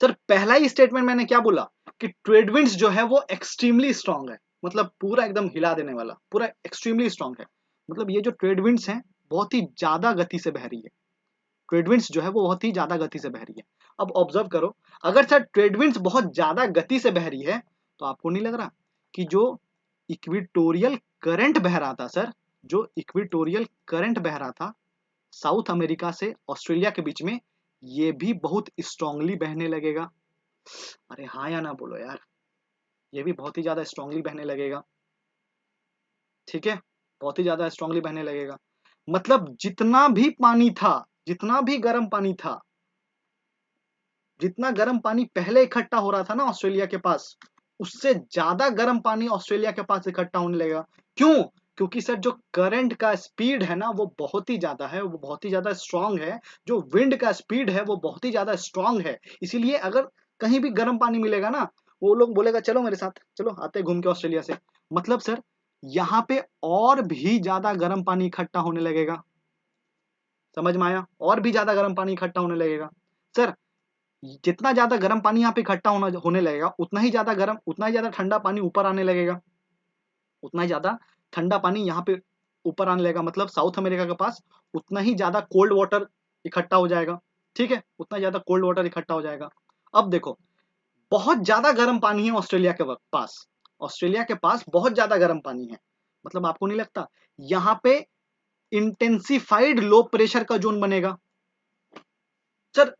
सर पहला ही स्टेटमेंट मैंने क्या बोला कि ट्रेड विंड्स जो है वो एक्सट्रीमली स्ट्रांग है, मतलब पूरा एकदम हिला देने वाला, पूरा एक्सट्रीमली स्ट्रांग है। मतलब ये जो ट्रेड विंड्स हैं बहुत ही ज्यादा गति से बह रही है, ट्रेड विंड्स जो है वो बहुत ही ज्यादा गति से बह रही है। अब ऑब्जर्व करो, अगर सर ट्रेड विंड्स बहुत ज्यादा गति से बह रही है, तो आपको नहीं लग रहा कि जो इक्विटोरियल करंट बह रहा था सर, जो इक्विटोरियल करंट बह रहा था साउथ अमेरिका से ऑस्ट्रेलिया के बीच में, ये भी बहुत स्ट्रांगली बहने लगेगा? अरे हाँ या ना बोलो यार, ये भी बहुत ही ज्यादा स्ट्रांगली बहने लगेगा, ठीक है। बहुत ही ज्यादा स्ट्रांगली बहने लगेगा। मतलब जितना भी पानी था, जितना भी गर्म पानी था, जितना गर्म पानी पहले इकट्ठा हो रहा था ना ऑस्ट्रेलिया के पास, उससे ज्यादा गर्म पानी ऑस्ट्रेलिया के पास इकट्ठा होने लगेगा। क्यों? क्योंकि सर जो करंट का स्पीड है ना वो बहुत ही ज्यादा है, वो बहुत ही ज्यादा स्ट्रांग है। जो विंड का स्पीड है वो बहुत ही ज्यादा स्ट्रांग है। इसीलिए अगर कहीं भी गर्म पानी मिलेगा ना, वो लोग बोलेगा चलो मेरे साथ, चलो आते घूम के ऑस्ट्रेलिया से। मतलब सर यहाँ पे और भी ज्यादा गर्म पानी इकट्ठा होने लगेगा। समझ में आया? और भी ज्यादा गर्म पानी इकट्ठा होने लगेगा। सर जितना ज्यादा गर्म पानी यहाँ पे इकट्ठा होने लगेगा, उतना ही ज्यादा गर्म, उतना ही ज्यादा ठंडा पानी ऊपर आने लगेगा, उतना ही ज्यादा ठंडा पानी यहाँ पे ऊपर आने लगेगा। मतलब साउथ अमेरिका के पास उतना ही ज्यादा कोल्ड वाटर इकट्ठा हो जाएगा, ठीक है, उतना ज्यादा कोल्ड वाटर इकट्ठा हो जाएगा। अब देखो, बहुत ज्यादा गर्म पानी है ऑस्ट्रेलिया के पास, ऑस्ट्रेलिया के पास बहुत ज्यादा गर्म पानी है। मतलब आपको नहीं लगता यहाँ पे इंटेंसिफाइड लो प्रेशर का जोन बनेगा? सर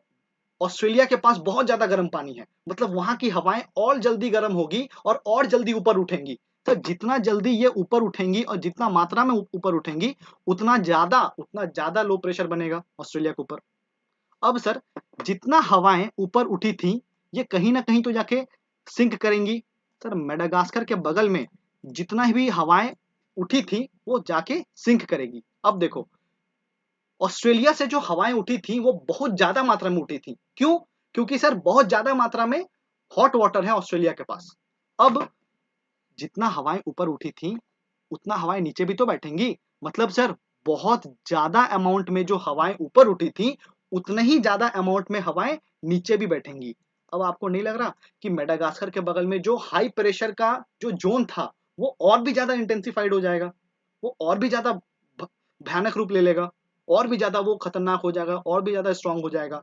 ऑस्ट्रेलिया के पास बहुत ज्यादा गर्म पानी है, मतलब वहां की हवाएं और जल्दी गर्म होगी और जल्दी ऊपर उठेंगी। तो जितना जल्दी ये ऊपर उठेंगी और जितना मात्रा में ऊपर उठेंगी, उतना ज्यादा लो प्रेशर बनेगा ऑस्ट्रेलिया के ऊपर। अब सर जितना हवाएं ऊपर उठी थी, ये कहीं ना कहीं तो जाके सिंक करेंगी। सर मेडागास्कर के बगल में जितना भी हवाएं उठी थी वो जाके सिंक करेगी। अब देखो, ऑस्ट्रेलिया से जो हवाएं उठी थी वो बहुत ज्यादा मात्रा में उठी थी। क्यों? क्योंकि सर बहुत ज्यादा मात्रा में हॉट वाटर है ऑस्ट्रेलिया के पास। अब जितना हवाएं ऊपर उठी थी उतना हवाएं नीचे भी तो बैठेंगी। मतलब सर बहुत ज्यादा अमाउंट में जो हवाएं ऊपर उठी थी उतने ही ज्यादा अमाउंट में हवाएं नीचे भी बैठेंगी। अब आपको नहीं लग रहा कि मेडागास्कर के बगल में जो हाई प्रेशर का जो जोन था वो और भी ज्यादा इंटेंसिफाइड हो जाएगा, वो और भी ज्यादा भयानक रूप ले लेगा, और भी ज्यादा वो खतरनाक हो जाएगा, और भी ज्यादा स्ट्रांग हो जाएगा।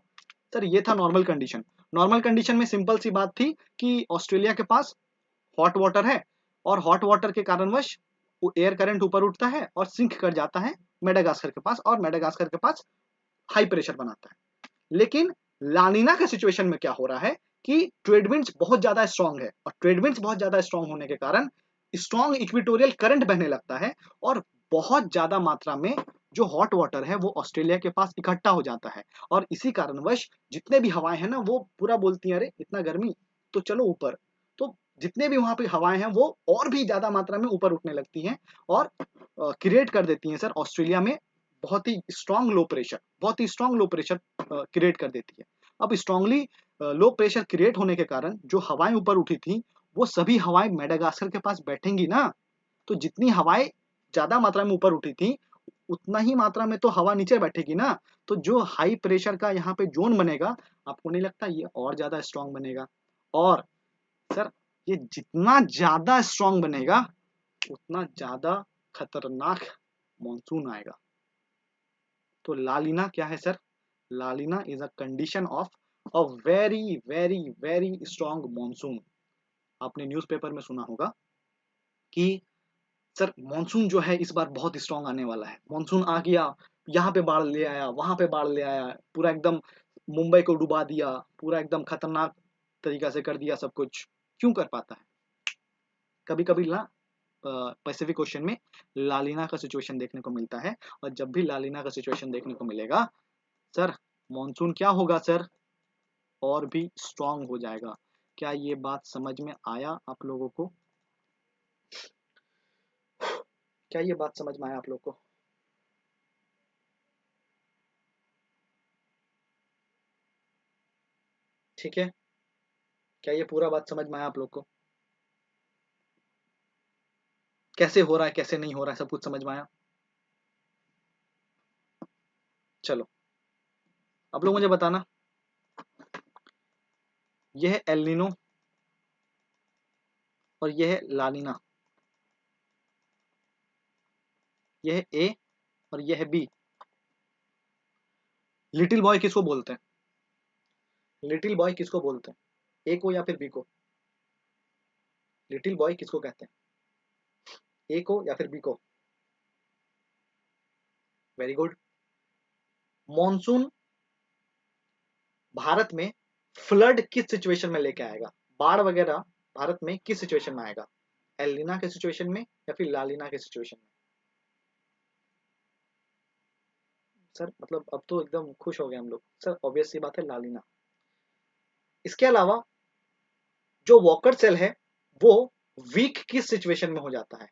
सर ये था नॉर्मल कंडीशन। नॉर्मल कंडीशन में सिंपल सी बात थी कि ऑस्ट्रेलिया के पास हॉट वाटर है और हॉट वाटर के कारणवश वो एयर करंट ऊपर उठता है और सिंक कर जाता है मेडागास्कर के पास, और मेडागास्कर के पास हाई प्रेशर बनाता है। लेकिन लानिना के सिचुएशन में क्या हो रहा है कि ट्रेड विंड्स बहुत ज्यादा स्ट्रांग है, और ट्रेड विंड्स बहुत ज्यादा स्ट्रांग होने के कारण स्ट्रांग इक्वेटोरियल करंट बहने लगता है, और बहुत ज्यादा मात्रा में जो हॉट वाटर है वो ऑस्ट्रेलिया के पास इकट्ठा हो जाता है। और इसी कारणवश जितने भी हवाएं हैं ना वो पूरा बोलती हैं अरे इतना गर्मी तो चलो ऊपर। तो जितने भी वहां पे हवाएं हैं वो और भी ज्यादा मात्रा में ऊपर उठने लगती हैं और क्रिएट कर देती हैं सर ऑस्ट्रेलिया में बहुत ही स्ट्रांग लो प्रेशर, बहुत ही स्ट्रांग लो प्रेशर क्रिएट कर देती है। अब स्ट्रांगली लो प्रेशर क्रिएट होने के कारण जो हवाएं ऊपर उठी थी वो सभी हवाएं मेडागास्कर के पास बैठेंगी ना। तो जितनी हवाएं ज्यादा मात्रा में ऊपर उठी थी उतना ही मात्रा में तो हवा नीचे बैठेगी ना। तो जो हाई प्रेशर का यहाँ पे जोन बनेगा आपको नहीं लगता ये और ज्यादा स्ट्रांग बनेगा? और सर ये जितना ज्यादा स्ट्रांग बनेगा उतना ज्यादा खतरनाक मॉनसून आएगा। तो लालिना क्या है sir? La Nina is a condition of a very very very strong monsoon. आपने न्यूज़पेपर में सुना होगा कि सर मॉनसून जो है इस बार बहुत स्ट्रांग आने वाला है, मॉनसून आ गया, यहाँ पे बाढ़ ले आया, वहां पे बाढ़ ले आया, पूरा एकदम मुंबई को डुबा दिया, पूरा एकदम खतरनाक तरीका से कर दिया सब कुछ। क्यों कर पाता है? कभी कभी ना पैसिफिक ओशन में लालिना का सिचुएशन देखने को मिलता है, और जब भी लालिना का सिचुएशन देखने को मिलेगा सर मॉनसून क्या होगा सर? और भी स्ट्रांग हो जाएगा। क्या ये बात समझ में आया आप लोगों को? क्या ये बात समझ में आया आप लोगों को? ठीक है, क्या ये पूरा बात समझ में आया आप लोग को? कैसे हो रहा है कैसे नहीं हो रहा है सब कुछ समझ में आया? चलो अब लोग मुझे बताना, यह है एलिनो और यह है लानिना, यह है ए और यह है बी। लिटिल बॉय किसको बोलते हैं? लिटिल बॉय किसको बोलते हैं, ए को या फिर बी को? लिटिल बॉय किसको कहते हैं, ए को या फिर बी को? Very good. मॉनसून भारत में फ्लड किस सिचुएशन में लेके आएगा, बाढ़ वगैरह भारत में किस सिचुएशन में आएगा? एलिना के सिचुएशन में या फिर लालिना के सिचुएशन में? सर मतलब अब तो एकदम खुश हो गए हम लोग। सर ऑब्वियस सी बात है लालिना। इसके अलावा जो वॉकर सेल है वो वीक किस सिचुएशन में हो जाता है,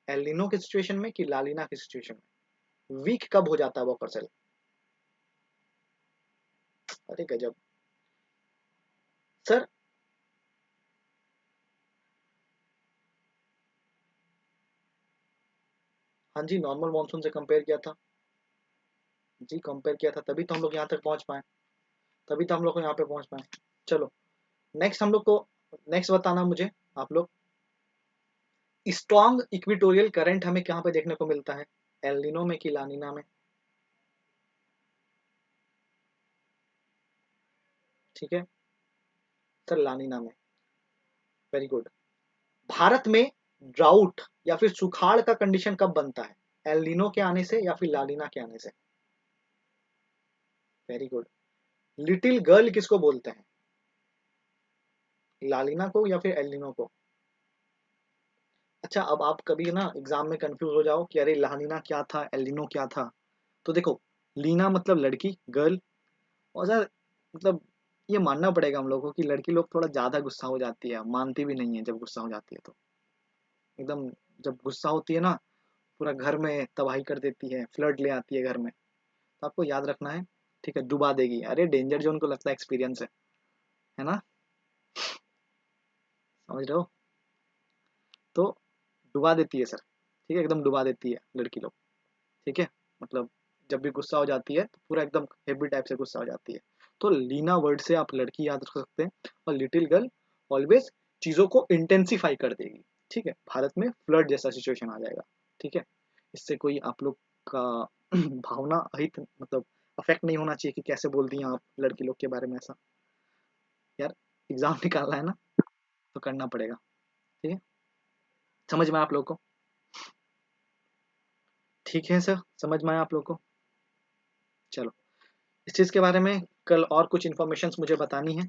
एलिनो के सिचुएशन में कि लालिना के सिचुएशन में? वीक कब हो जाता है वॉकर सेल? अरे गजब। सर हाँ जी, नॉर्मल मॉनसून से कंपेयर किया था। जी कंपेयर किया था तभी तो हम लोग यहाँ तक पहुंच पाए, तभी तो हम लोग को यहाँ पे पहुंच पाए। चलो नेक्स्ट हम लोग को, नेक्स्ट बताना मुझे आप लोग, स्ट्रॉन्ग इक्वेटोरियल करंट हमें कहाँ पे देखने को मिलता है, एलिनो में कि लानिना में? ठीक है सर, लानिना में। Very good. भारत में ड्राउट या फिर सुखाड़ का कंडीशन कब बनता है, एलिनो के आने से या फिर लानिना के आने से? Very good. लिटिल गर्ल किसको बोलते हैं, लालिना को या फिर एलिनो को? अच्छा अब आप कभी ना एग्जाम में कंफ्यूज हो जाओ कि अरे लानिना क्या था एलिनो क्या था, तो देखो लीना मतलब लड़की, गर्ल। और सर मतलब ये मानना पड़ेगा हम लोगों को कि लड़की लोग थोड़ा ज्यादा गुस्सा हो जाती है, मानती भी नहीं है जब गुस्सा हो जाती है तो एकदम, जब गुस्सा होती है ना पूरा घर में तबाही कर देती है, फ्लड ले आती है घर में। तो आपको याद रखना है, ठीक है, डुबा देगी। अरे डेंजर जोन को लगता है एक्सपीरियंस है ना? समझ रहे हो? तो डुबा देती है सर, ठीक है, एकदम डुबा देती है लड़की लोग, ठीक है, मतलब जब भी गुस्सा हो जाती है तो पूरा एकदम हेवी टाइप से गुस्सा हो जाती है। तो लीना वर्ड से आप लड़की याद रख सकते हैं, और लिटिल गर्ल ऑलवेज चीजों को इंटेंसिफाई कर देगी, ठीक है, भारत में फ्लड जैसा सिचुएशन आ जाएगा, ठीक है। इससे कोई आप लोग का भावना अहित मतलब अफेक्ट नहीं होना चाहिए कि कैसे बोलती हैं आप लड़की लोग के बारे में ऐसा। यार एग्जाम निकालना है ना, तो करना पड़ेगा, ठीक है, समझ में आया आप लोग को? ठीक है सर, समझ में आया आप लोग को? चलो, इस चीज़ के बारे में कल और कुछ इन्फॉर्मेशंस मुझे बतानी है।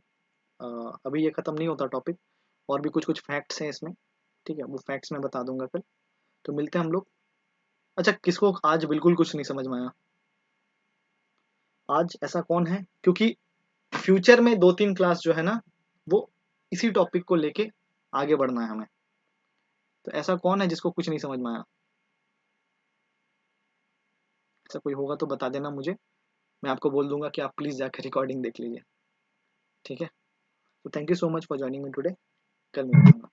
अभी ये ख़त्म नहीं होता टॉपिक, और भी कुछ कुछ फैक्ट्स हैं इसमें, ठीक है, वो फैक्ट्स मैं बता दूंगा कल। तो मिलते हैं हम लोग। अच्छा, किसको आज बिल्कुल कुछ नहीं समझ में आया? आज ऐसा कौन है, क्योंकि फ्यूचर में 2-3 क्लास जो है ना, वो इसी टॉपिक को लेके आगे बढ़ना है हमें। तो ऐसा कौन है जिसको कुछ नहीं समझ में आया? ऐसा कोई होगा तो बता देना मुझे, मैं आपको बोल दूंगा कि आप प्लीज़ जाकर रिकॉर्डिंग देख लीजिए, ठीक है। तो thank you so much for joining me today, कल मिलते हैं।